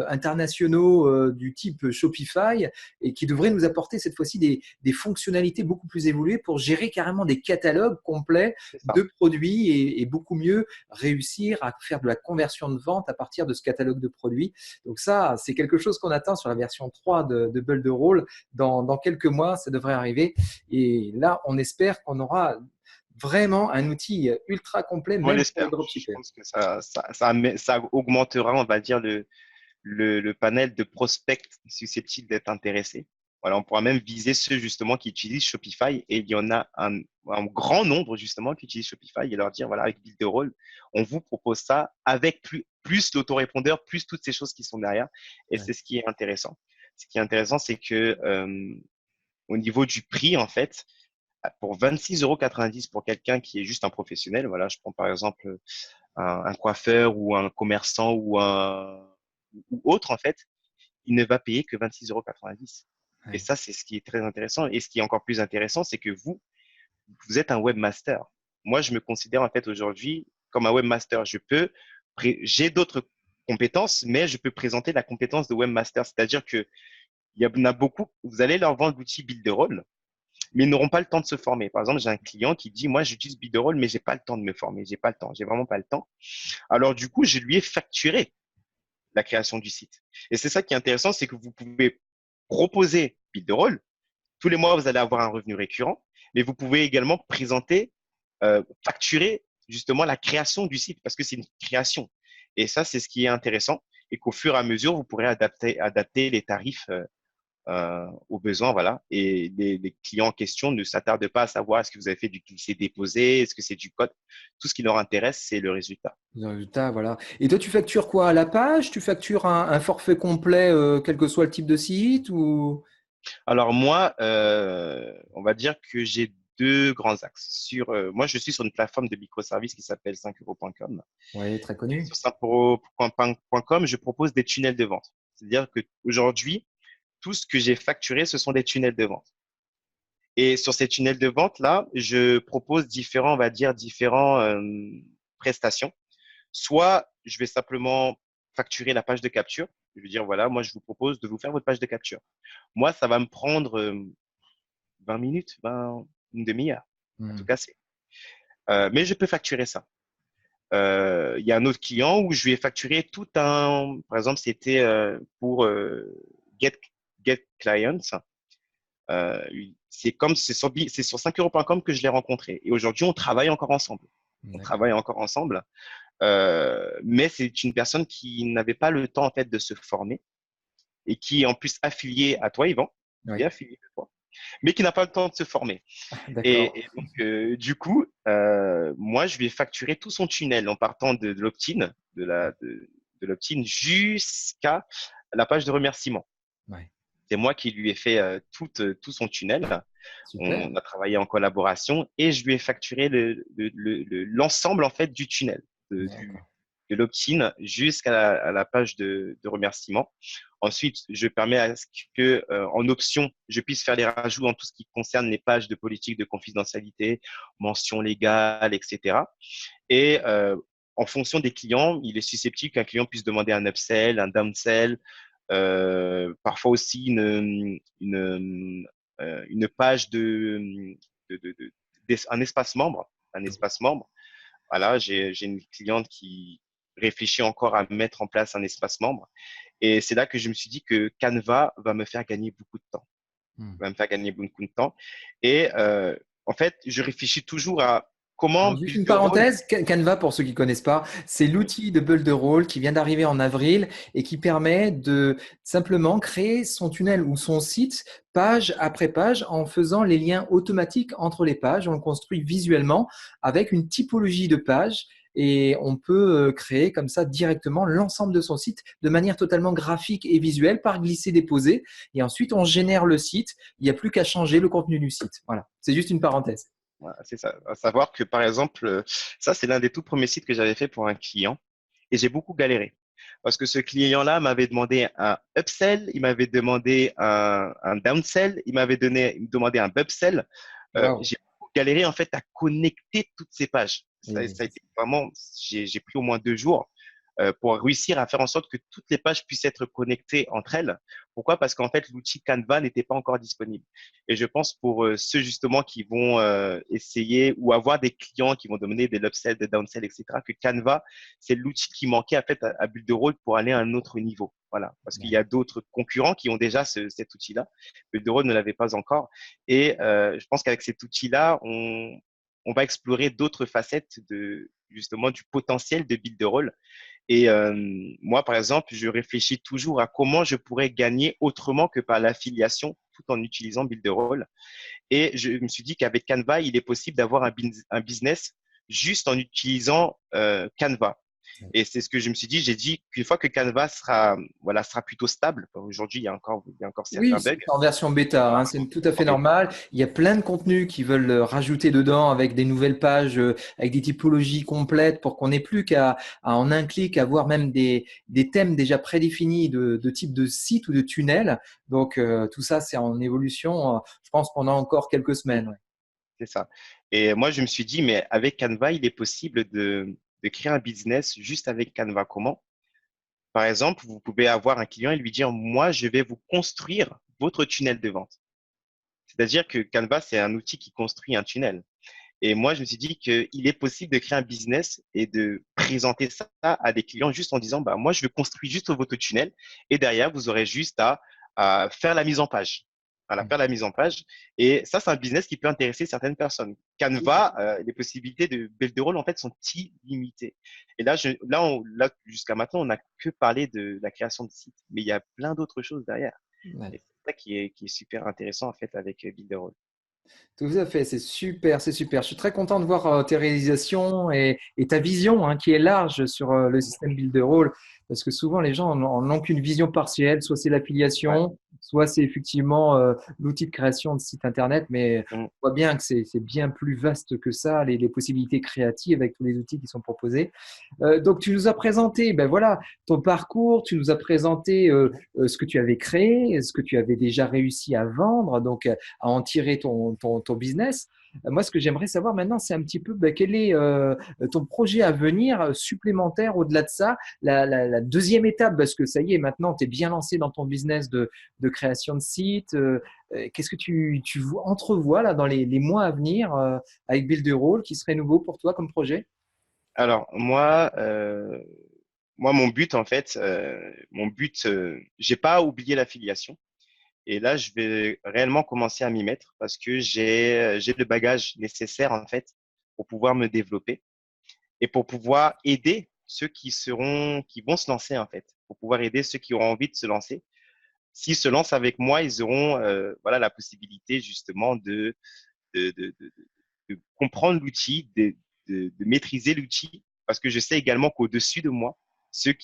internationaux du type Shopify et qui devrait nous apporter cette fois-ci des fonctionnalités beaucoup plus évoluées pour gérer carrément des catalogues complets C'est ça. de produits et beaucoup mieux réussir à faire de la conversion de vente à partir de ce catalogue de produits. Donc ça, c'est quelque chose qu'on attend sur la version 3 de Builderall. Dans quelques mois, ça devrait arriver. Et là, on espère qu'on aura vraiment un outil ultra complet, On même pour les l'espère. Je dropshippers. pense que ça augmentera, on va dire, le panel de prospects susceptibles d'être intéressés. Voilà, on pourra même viser ceux justement qui utilisent Shopify et il y en a un grand nombre justement qui utilisent Shopify et leur dire, voilà, avec Builderall, on vous propose ça avec plus l'autorépondeur, plus toutes ces choses qui sont derrière. Et Ouais. c'est ce qui est intéressant. Ce qui est intéressant, c'est que au niveau du prix, en fait, pour 26,90 € pour quelqu'un qui est juste un professionnel, voilà, je prends par exemple un coiffeur ou un commerçant ou autre, en fait, il ne va payer que 26,90 €. Et Ouais. ça, c'est ce qui est très intéressant. Et ce qui est encore plus intéressant, c'est que vous êtes un webmaster. Moi, je me considère en fait aujourd'hui comme un webmaster. J'ai d'autres compétences, mais je peux présenter la compétence de webmaster. C'est-à-dire que il y en a beaucoup, vous allez leur vendre l'outil Builderall, mais ils n'auront pas le temps de se former. Par exemple, j'ai un client qui dit, moi, j'utilise Builderall, mais j'ai pas le temps de me former. J'ai pas le temps. J'ai vraiment pas le temps. Alors, du coup, je lui ai facturé la création du site. Et c'est ça qui est intéressant, c'est que vous pouvez proposer Builderall. Tous les mois, vous allez avoir un revenu récurrent, mais vous pouvez également présenter, facturer justement la création du site parce que c'est une création. Et ça, c'est ce qui est intéressant et qu'au fur et à mesure, vous pourrez adapter les tarifs aux besoins, voilà. Et les clients en question ne s'attardent pas à savoir est-ce que vous avez fait du glisser-déposer, est-ce que c'est du code. Tout ce qui leur intéresse, c'est le résultat. Le résultat, voilà. Et toi, tu factures quoi à la page? Tu factures un forfait complet, quel que soit le type de site ou... Alors moi, on va dire que j'ai deux grands axes. Moi, je suis sur une plateforme de microservices qui s'appelle 5euros.com. Oui, très Et connu. sur 5euros.com, je propose des tunnels de vente. C'est-à-dire que aujourd'hui, tout ce que j'ai facturé, ce sont des tunnels de vente. Et sur ces tunnels de vente-là, je propose différents, on va dire, différents prestations. Soit je vais simplement facturer la page de capture. Je veux dire, voilà, moi, je vous propose de vous faire votre page de capture. Moi, ça va me prendre 20 minutes, une demi-heure, à tout Hmm. casser. Mais je peux facturer ça. Il y a un autre client où je lui ai facturé tout un, par exemple, c'était pour Get, Get Clients. Euh, c'est sur 5euros.com que je l'ai rencontré. Et aujourd'hui, on travaille encore ensemble. On D'accord. travaille encore ensemble. Mais c'est une personne qui n'avait pas le temps en fait de se former et qui est en plus affiliée à toi, Yvan, qui Oui. est affiliée à toi, mais qui n'a pas le temps de se former. D'accord. Et donc, du coup, moi, je vais facturer tout son tunnel en partant de l'opt-in, de l'opt-in jusqu'à la page de remerciement. Ouais. C'est moi qui lui ai fait tout son tunnel. Super. On a travaillé en collaboration et je lui ai facturé l'ensemble en fait du tunnel, D'accord. de l'opt-in jusqu'à la page de remerciement. Ensuite, je permets à ce que, en option, je puisse faire les rajouts en tout ce qui concerne les pages de politique de confidentialité, mentions légales, etc. Et en fonction des clients, il est susceptible qu'un client puisse demander un upsell, un downsell, parfois aussi une page un espace membre, un espace membre. Voilà, j'ai une cliente qui réfléchit encore à mettre en place un espace membre. Et c'est là que je me suis dit que Canva va me faire gagner beaucoup de temps. Hmm. Va me faire gagner beaucoup de temps. Et en fait, je réfléchis toujours à comment Alors, juste une Builderall. parenthèse, Canva, pour ceux qui ne connaissent pas, c'est Oui, l'outil de Builderall qui vient d'arriver en avril et qui permet de simplement créer son tunnel ou son site page après page en faisant les liens automatiques entre les pages. On le construit visuellement avec une typologie de pages et on peut créer comme ça directement l'ensemble de son site de manière totalement graphique et visuelle par glisser-déposer. Et ensuite, on génère le site. Il n'y a plus qu'à changer le contenu du site. Voilà, c'est juste une parenthèse. voilà, c'est ça. À savoir que, par exemple, ça, c'est l'un des tout premiers sites que j'avais fait pour un client et j'ai beaucoup galéré. Parce que ce client-là m'avait demandé un upsell, il m'avait demandé un downsell, demandé un bupsell. Waouh. J'ai beaucoup galéré, en fait, à connecter toutes ces pages. Et Ça a été vraiment, j'ai pris au moins 2 jours pour réussir à faire en sorte que toutes les pages puissent être connectées entre elles. Pourquoi? Parce qu'en fait, l'outil Canva n'était pas encore disponible. Et je pense pour ceux justement qui vont essayer ou avoir des clients qui vont demander des upsells, des downsells, etc., que Canva, c'est l'outil qui manquait en fait à Builderall pour aller à un autre niveau. Voilà, parce qu'il y ouais. a d'autres concurrents qui ont déjà cet outil-là. Builderall ne l'avait pas encore. Et je pense qu'avec cet outil-là, on va explorer d'autres facettes de justement du potentiel de Builderall. Et moi, par exemple, je réfléchis toujours à comment je pourrais gagner autrement que par l'affiliation tout en utilisant Builderall. Et je me suis dit qu'avec Canva, il est possible d'avoir un business juste en utilisant Canva. Et c'est ce que je me suis dit. J'ai dit qu'une fois que Canva sera plutôt stable, aujourd'hui, il y a encore Oui, certains c'est bugs. en version bêta, hein, c'est tout à fait normal. Il y a plein de contenus qui veulent rajouter dedans avec des nouvelles pages, avec des typologies complètes pour qu'on n'ait plus en un clic avoir même des thèmes déjà prédéfinis de type de site ou de tunnel. Donc tout ça, c'est en évolution, je pense, pendant encore quelques semaines. Ouais. C'est ça. Et moi, je me suis dit, mais avec Canva, il est possible de créer un business juste avec Canva. Comment? Par exemple, vous pouvez avoir un client et lui dire, moi, je vais vous construire votre tunnel de vente. C'est-à-dire que Canva, c'est un outil qui construit un tunnel. Et moi, je me suis dit qu'il est possible de créer un business et de présenter ça à des clients juste en disant, bah, moi, je veux construire juste votre tunnel et derrière, vous aurez juste à à faire la mise en page. Voilà, faire la mise en page. Et ça, c'est un business qui peut intéresser certaines personnes. Canva, les possibilités de build-a-roll, en fait, sont illimitées. Et là, là jusqu'à maintenant, on n'a que parlé de la création de sites. Mais il y a plein d'autres choses derrière. Ouais. Et c'est ça qui est super intéressant, en fait, avec build-a-roll. Tout à fait, c'est super, c'est super. Je suis très content de voir tes réalisations et ta vision hein, qui est large sur le système Build Role, parce que souvent les gens n'ont qu'une vision partielle, soit c'est Ouais. l'affiliation, soit c'est effectivement l'outil de création de site internet, mais Mm. on voit bien que c'est bien plus vaste que ça, les possibilités créatives avec tous les outils qui sont proposés. Donc tu nous as présenté, ben voilà, ton parcours, tu nous as présenté ce que tu avais créé, ce que tu avais déjà réussi à vendre, donc à en tirer ton business. Moi, ce que j'aimerais savoir maintenant, c'est un petit peu ben, quel est ton projet à venir supplémentaire au-delà de ça, la deuxième étape, parce que ça y est, maintenant, tu es bien lancé dans ton business de création de site. Qu'est-ce que tu entrevois là dans les mois à venir avec Build a Role qui serait nouveau pour toi comme projet? Alors, moi, mon but, en fait, j'ai pas oublié l'affiliation. Et là, je vais réellement commencer à m'y mettre parce que j'ai le bagage nécessaire, en fait, pour pouvoir me développer et pour pouvoir aider ceux qui vont se lancer, en fait, pour pouvoir aider ceux qui auront envie de se lancer. S'ils se lancent avec moi, ils auront, voilà, la possibilité, justement, de, de, de, de comprendre l'outil, de maîtriser l'outil, parce que je sais également qu'au-dessus de moi, ceux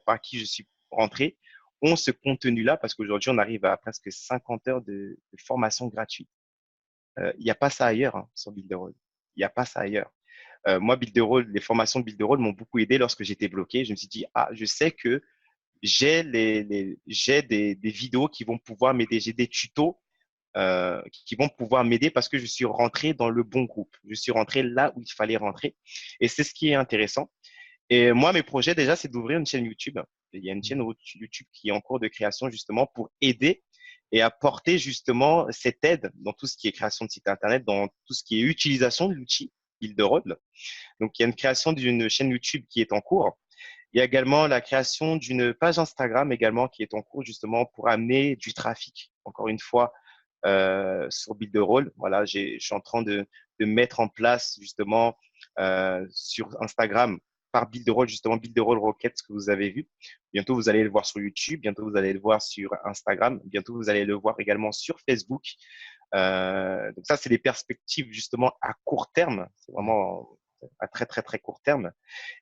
par qui je suis rentré ont ce contenu-là, parce qu'aujourd'hui, on arrive à presque 50 heures de formation gratuite. Il n'y a pas ça ailleurs hein, sur Builderall. Il n'y a pas ça ailleurs. Moi, Builderall, les formations de Builderall m'ont beaucoup aidé lorsque j'étais bloqué. Je me suis dit, ah, je sais que j'ai des vidéos qui vont pouvoir m'aider, j'ai des tutos qui vont pouvoir m'aider parce que je suis rentré dans le bon groupe. Je suis rentré là où il fallait rentrer. Et c'est ce qui est intéressant. Et moi, mes projets, déjà, c'est d'ouvrir une chaîne YouTube. Il y a une chaîne YouTube qui est en cours de création justement pour aider et apporter justement cette aide dans tout ce qui est création de site Internet, dans tout ce qui est utilisation de l'outil Builderall. Donc, il y a une création d'une chaîne YouTube qui est en cours. Il y a également la création d'une page Instagram également qui est en cours justement pour amener du trafic. Encore une fois, sur Builderall. Voilà, je suis en train de mettre en place justement sur Instagram par Builderall, justement Builderall Rocket, ce que vous avez vu. Bientôt, vous allez le voir sur YouTube. Bientôt, vous allez le voir sur Instagram. Bientôt, vous allez le voir également sur Facebook. Donc ça, c'est des perspectives justement à court terme. C'est vraiment à très, très, très court terme.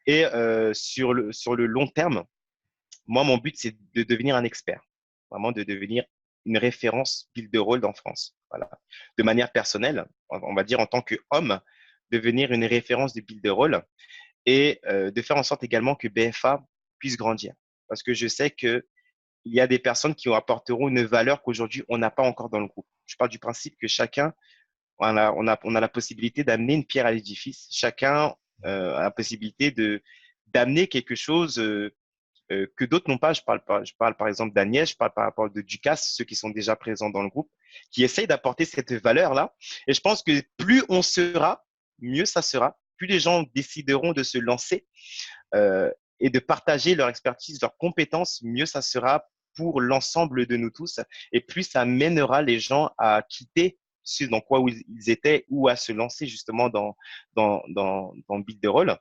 Et sur le long terme, moi, mon but, c'est de devenir un expert, vraiment de devenir une référence Builderall en France. Voilà. De manière personnelle, on va dire en tant qu'homme, devenir une référence de Builderall et de faire en sorte également que BFA puisse grandir. Parce que je sais qu'il y a des personnes qui apporteront une valeur qu'aujourd'hui, on n'a pas encore dans le groupe. Je parle du principe que chacun, on a la possibilité d'amener une pierre à l'édifice. Chacun a la possibilité d'amener quelque chose que d'autres n'ont pas. Je parle par exemple d'Agnès, je parle par rapport de Ducasse, ceux qui sont déjà présents dans le groupe, qui essayent d'apporter cette valeur-là. Et je pense que plus on sera, mieux ça sera. Plus les gens décideront de se lancer et de partager leur expertise, leurs compétences, mieux ça sera pour l'ensemble de nous tous. Et plus ça mènera les gens à quitter ce dans quoi ils étaient ou à se lancer justement dans Build the Role.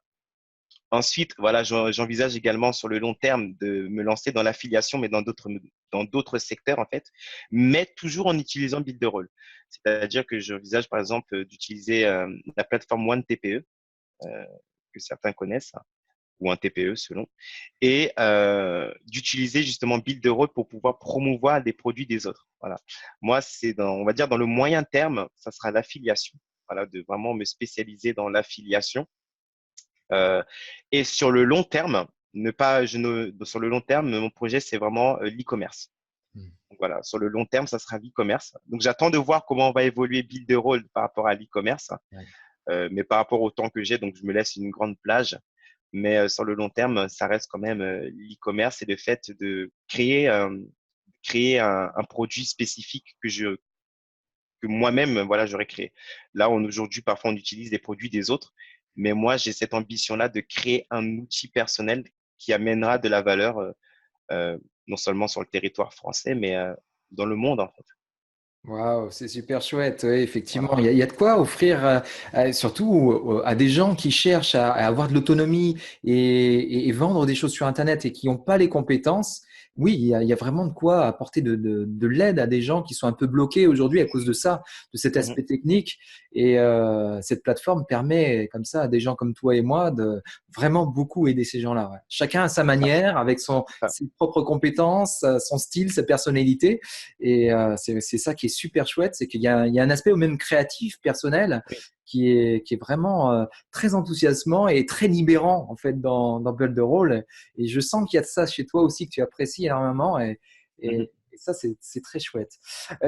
Ensuite, voilà, j'envisage également sur le long terme de me lancer dans l'affiliation, mais dans d'autres secteurs en fait, mais toujours en utilisant Builderall. C'est-à-dire que j'envisage par exemple d'utiliser la plateforme OneTPE que certains connaissent ou un TPE selon, et d'utiliser justement Builderall pour pouvoir promouvoir des produits des autres. Voilà. Moi, on va dire dans le moyen terme, ça sera l'affiliation. Voilà, de vraiment me spécialiser dans l'affiliation euh, et sur le long terme, sur le long terme, mon projet, c'est vraiment l'e-commerce. Mm. Donc voilà, sur le long terme, ça sera l'e-commerce. Donc j'attends de voir comment va évoluer Builderall par rapport à l'e-commerce, Ouais. mais par rapport au temps que j'ai, donc je me laisse une grande plage. Mais sur le long terme, ça reste quand même l'e-commerce et le fait de créer un produit spécifique que moi-même, voilà, j'aurais créé. Là, aujourd'hui, parfois, on utilise des produits des autres, mais moi, j'ai cette ambition-là de créer un outil personnel qui amènera de la valeur, euh, non seulement sur le territoire français, mais dans le monde, en fait. Waouh, c'est super chouette. Oui, effectivement, il y a de quoi offrir, surtout à des gens qui cherchent à avoir de l'autonomie et vendre des choses sur Internet et qui n'ont pas les compétences. Oui, il y a vraiment de quoi apporter de l'aide à des gens qui sont un peu bloqués aujourd'hui à cause de ça, de cet Mhm, aspect technique. Et cette plateforme permet, comme ça, à des gens comme toi et moi de vraiment beaucoup aider ces gens-là. Ouais. Chacun à sa c'est ça, manière, avec c'est ça. ses propres compétences, son style, sa personnalité. Et c'est ça qui est super chouette, c'est qu'il y a un aspect au même créatif, personnel, Oui. qui est vraiment très enthousiasmant et très libérant en fait dans Build the Role. Et je sens qu'il y a de ça chez toi aussi que tu apprécies énormément. Mhm, Et ça, c'est très chouette.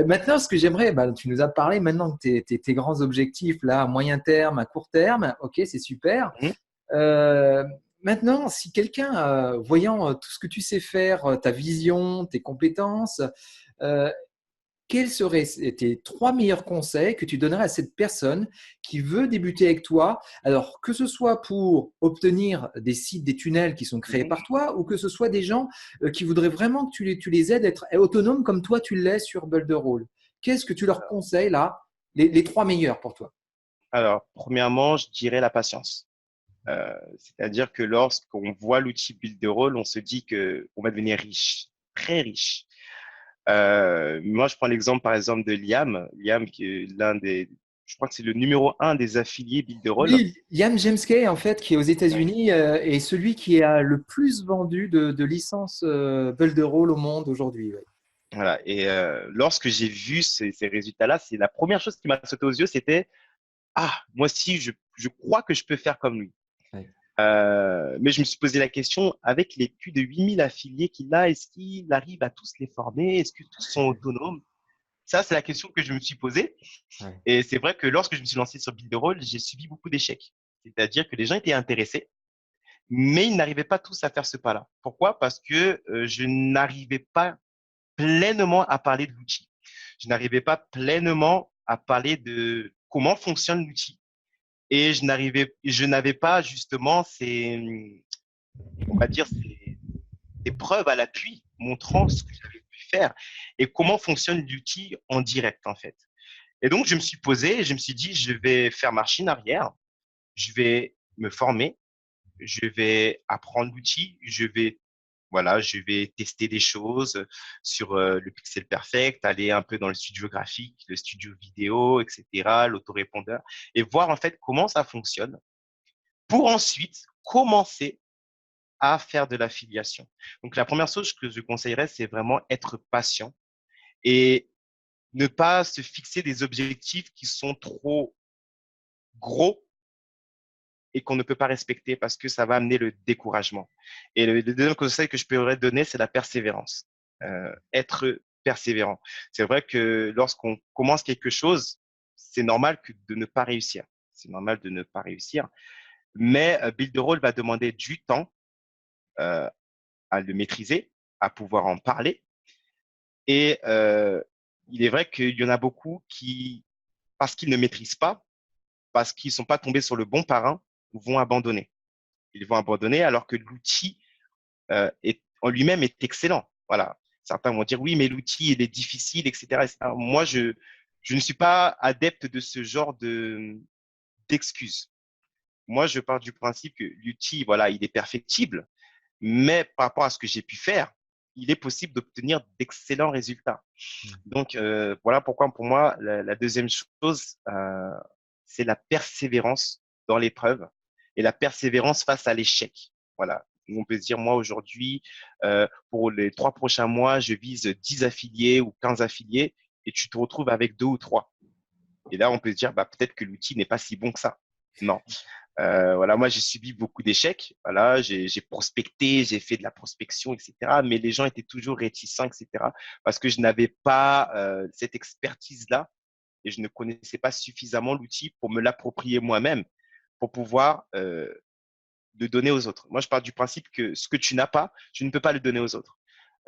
Maintenant, ce que j'aimerais, bah, tu nous as parlé maintenant de tes grands objectifs là, à moyen terme, à court terme. Ok, c'est super. mhm. Euh, Maintenant, si quelqu'un, voyant tout ce que tu sais faire, ta vision, tes compétences, euh, quels seraient tes trois meilleurs conseils que tu donnerais à cette personne qui veut débuter avec toi? Alors, que ce soit pour obtenir des sites, des tunnels qui sont créés Mhm. par toi, ou que ce soit des gens qui voudraient vraiment que tu les aides à être autonomes comme toi tu l'es sur Builderall. Qu'est-ce que tu leur conseilles là, les trois meilleurs pour toi? Alors, premièrement, je dirais la patience. C'est-à-dire que lorsqu'on voit l'outil Builderall, on se dit que on va devenir riche, très riche. Moi, je prends l'exemple, par exemple, de Liam. Liam, qui est je crois que c'est le numéro un des affiliés Builderall. Oui, Liam James Kay, en fait, qui est aux Ouais. États-Unis, est celui qui a le plus vendu de licences Builderall au monde aujourd'hui. Ouais. Voilà. Et lorsque j'ai vu ces résultats-là, c'est la première chose qui m'a sauté aux yeux, c'était, ah, moi aussi, je crois que je peux faire comme lui. Ouais. Mais je me suis posé la question, avec les plus de 8000 affiliés qu'il a, est-ce qu'il arrive à tous les former? Est-ce que tous sont autonomes? Ça, c'est la question que je me suis posée. Ouais. Et c'est vrai que lorsque je me suis lancé sur Builderall, j'ai subi beaucoup d'échecs. C'est-à-dire que les gens étaient intéressés, mais ils n'arrivaient pas tous à faire ce pas-là. Pourquoi? Parce que je n'arrivais pas pleinement à parler de l'outil. Je n'arrivais pas pleinement à parler de comment fonctionne l'outil. Et je n'avais pas justement on va dire, ces preuves à l'appui montrant ce que j'avais pu faire et comment fonctionne l'outil en direct, en fait. Et donc, je me suis posé et je me suis dit, je vais faire machine arrière, je vais me former, je vais apprendre l'outil, je vais tester des choses sur le Pixel Perfect, aller un peu dans le studio graphique, le studio vidéo, etc., l'autorépondeur, et voir en fait comment ça fonctionne pour ensuite commencer à faire de l'affiliation. Donc, la première chose que je conseillerais, c'est vraiment être patient et ne pas se fixer des objectifs qui sont trop gros et qu'on ne peut pas respecter parce que ça va amener le découragement. Et le deuxième conseil que je pourrais donner, c'est la persévérance. Être persévérant. C'est vrai que lorsqu'on commence quelque chose, c'est normal de ne pas réussir. C'est normal de ne pas réussir. Mais Build the Role va demander du temps euh, à le maîtriser, à pouvoir en parler. Et il est vrai qu'il y en a beaucoup qui, parce qu'ils ne maîtrisent pas, parce qu'ils ne sont pas tombés sur le bon parrain, vont abandonner. Ils vont abandonner alors que l'outil en lui-même est excellent. Voilà. Certains vont dire oui, mais l'outil il est difficile, etc., etc. Moi, je ne suis pas adepte de ce genre d'excuses. Moi, je pars du principe que l'outil, voilà, il est perfectible, mais par rapport à ce que j'ai pu faire, il est possible d'obtenir d'excellents résultats. Donc, voilà pourquoi pour moi, la deuxième chose, c'est la persévérance dans l'épreuve et la persévérance face à l'échec. Voilà. On peut se dire, moi, aujourd'hui, pour les 3 prochains mois, je vise 10 affiliés ou 15 affiliés et tu te retrouves avec 2 ou 3. Et là, on peut se dire, bah, peut-être que l'outil n'est pas si bon que ça. Non. Voilà, moi, j'ai subi beaucoup d'échecs. Voilà, j'ai prospecté, j'ai fait de la prospection, etc. Mais les gens étaient toujours réticents, etc. Parce que je n'avais pas cette expertise-là et je ne connaissais pas suffisamment l'outil pour me l'approprier moi-même, pour pouvoir le donner aux autres. Moi, je pars du principe que ce que tu n'as pas, tu ne peux pas le donner aux autres.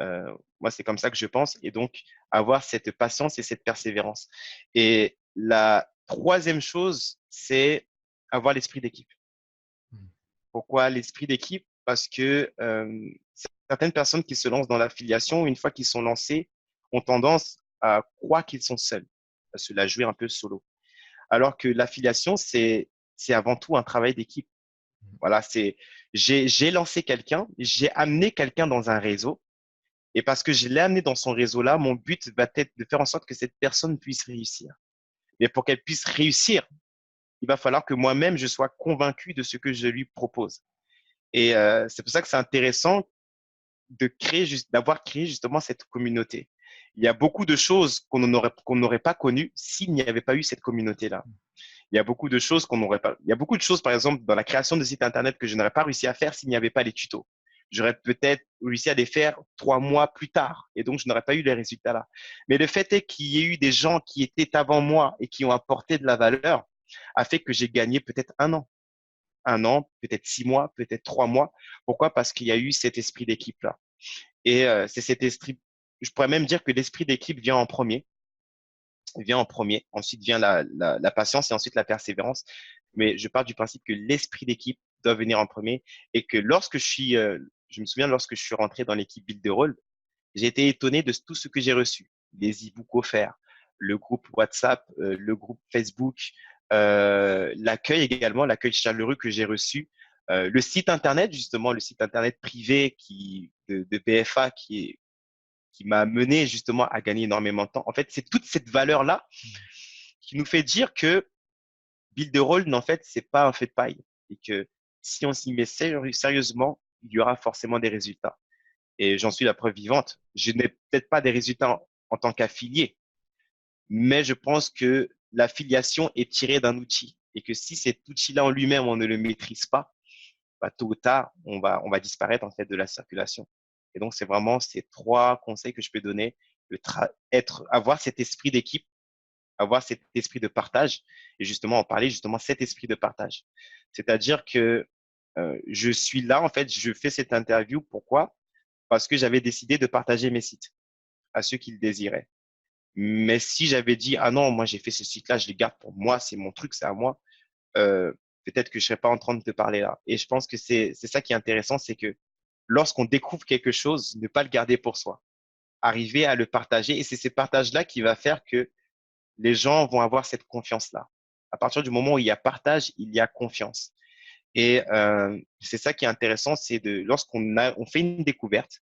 Moi, c'est comme ça que je pense. Et donc, avoir cette patience et cette persévérance. Et la troisième chose, c'est avoir l'esprit d'équipe. Pourquoi l'esprit d'équipe? Parce que certaines personnes qui se lancent dans l'affiliation, une fois qu'ils sont lancés, ont tendance à croire qu'ils sont seuls, à se la jouer un peu solo. Alors que l'affiliation, c'est avant tout un travail d'équipe. Voilà, j'ai lancé quelqu'un, j'ai amené quelqu'un dans un réseau. Et parce que je l'ai amené dans son réseau-là, mon but va être de faire en sorte que cette personne puisse réussir. Mais pour qu'elle puisse réussir, il va falloir que moi-même, je sois convaincu de ce que je lui propose. Et c'est pour ça que c'est intéressant d'avoir créé justement cette communauté. Il y a beaucoup de choses qu'on n'aurait pas connues s'il n'y avait pas eu cette communauté-là. Il y a beaucoup de choses qu'on n'aurait pas. Il y a beaucoup de choses, par exemple, dans la création de sites Internet que je n'aurais pas réussi à faire s'il n'y avait pas les tutos. J'aurais peut-être réussi à les faire 3 mois plus tard et donc je n'aurais pas eu les résultats là. Mais le fait est qu'il y ait eu des gens qui étaient avant moi et qui ont apporté de la valeur a fait que j'ai gagné peut-être 1 an, peut-être 6 mois, peut-être 3 mois. Pourquoi? Parce qu'il y a eu cet esprit d'équipe là. Et c'est cet esprit, je pourrais même dire que l'esprit d'équipe vient en premier, ensuite vient la patience et ensuite la persévérance. Mais je pars du principe que l'esprit d'équipe doit venir en premier et que je me souviens lorsque je suis rentré dans l'équipe Builderall, j'ai été étonné de tout ce que j'ai reçu. Les e-books offerts, le groupe WhatsApp, le groupe Facebook, l'accueil également, l'accueil chaleureux que j'ai reçu, le site internet justement, le site internet privé de BFA qui m'a mené justement à gagner énormément de temps. En fait, c'est toute cette valeur-là qui nous fait dire que Build the Role, en fait, c'est pas un fait de paille et que si on s'y met sérieusement, il y aura forcément des résultats. Et j'en suis la preuve vivante. Je n'ai peut-être pas des résultats en tant qu'affilié, mais je pense que l'affiliation est tirée d'un outil et que si cet outil-là en lui-même, on ne le maîtrise pas, bah, tôt ou tard, on va disparaître en fait de la circulation. Et donc, c'est vraiment ces 3 conseils que je peux donner, avoir cet esprit d'équipe, avoir cet esprit de partage et justement en parler justement cet esprit de partage. C'est-à-dire que je suis là, en fait, je fais cette interview. Pourquoi? Parce que j'avais décidé de partager mes sites à ceux qui le désiraient. Mais si j'avais dit, ah non, moi j'ai fait ce site-là, je le garde pour moi, c'est mon truc, c'est à moi, euh, peut-être que je serais pas en train de te parler là. Et je pense que c'est ça qui est intéressant, c'est que lorsqu'on découvre quelque chose, ne pas le garder pour soi, arriver à le partager. Et c'est ces partages-là qui va faire que les gens vont avoir cette confiance-là. À partir du moment où il y a partage, il y a confiance. Et c'est ça qui est intéressant, c'est on fait une découverte,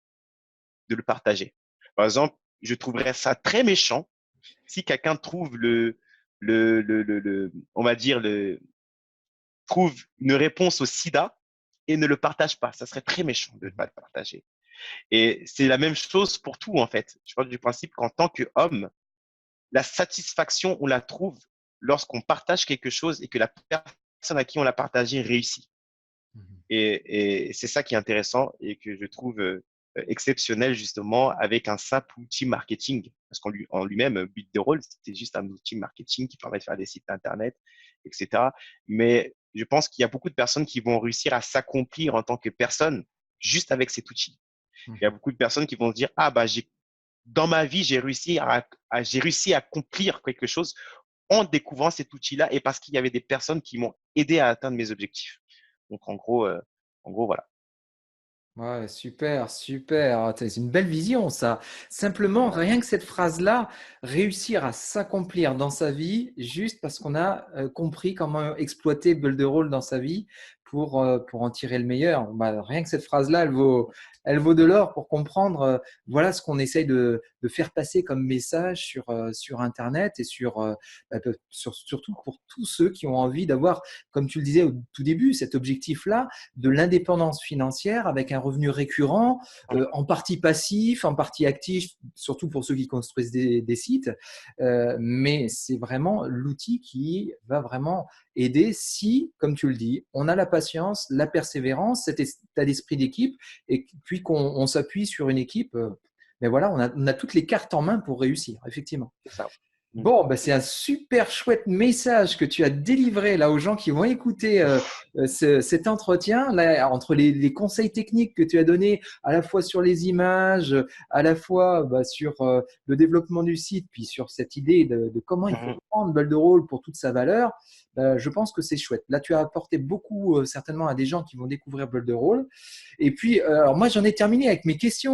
de le partager. Par exemple, je trouverais ça très méchant si quelqu'un trouve on va dire trouve une réponse au SIDA et ne le partage pas. Ça serait très méchant de ne pas le partager. Et c'est la même chose pour tout, en fait. Je parle du principe qu'en tant qu'homme, la satisfaction, on la trouve lorsqu'on partage quelque chose et que la personne à qui on l'a partagé réussit. Et c'est ça qui est intéressant et que je trouve exceptionnel justement avec un simple outil marketing. Parce en lui-même, Build the Role, c'est juste un outil marketing qui permet de faire des sites internet, etc. Mais je pense qu'il y a beaucoup de personnes qui vont réussir à s'accomplir en tant que personne juste avec cet outil. Il y a beaucoup de personnes qui vont se dire, ah bah dans ma vie, j'ai réussi à accomplir quelque chose en découvrant cet outil-là et parce qu'il y avait des personnes qui m'ont aidé à atteindre mes objectifs. Donc en gros, voilà. Ouais, super, super. Ah, c'est une belle vision, ça. Simplement, Voilà. rien que cette phrase-là, réussir à s'accomplir dans sa vie, juste parce qu'on a compris comment exploiter Builderall dans sa vie pour en tirer le meilleur. Bah, rien que cette phrase-là, elle vaut de l'or pour comprendre, voilà ce qu'on essaye de faire passer comme message sur Internet et surtout pour tous ceux qui ont envie d'avoir, comme tu le disais au tout début, cet objectif-là de l'indépendance financière avec un revenu récurrent, en partie passif, en partie actif, surtout pour ceux qui construisent des sites. Mais c'est vraiment l'outil qui va vraiment aider si, comme tu le dis, on a la patience, la persévérance, cet état d'esprit d'équipe, et puis qu'on s'appuie sur une équipe. Mais voilà, on a toutes les cartes en main pour réussir, effectivement. C'est ça. Mm. Bon, bah, c'est un super chouette message que tu as délivré là aux gens qui vont écouter cet entretien là, entre les conseils techniques que tu as donnés à la fois sur les images, à la fois bah, sur le développement du site, puis sur cette idée de comment il faut Mhm. prendre Builderall pour toute sa valeur. Je pense que c'est chouette. Là, tu as apporté beaucoup certainement à des gens qui vont découvrir Builderall. Et puis, alors moi, j'en ai terminé avec mes questions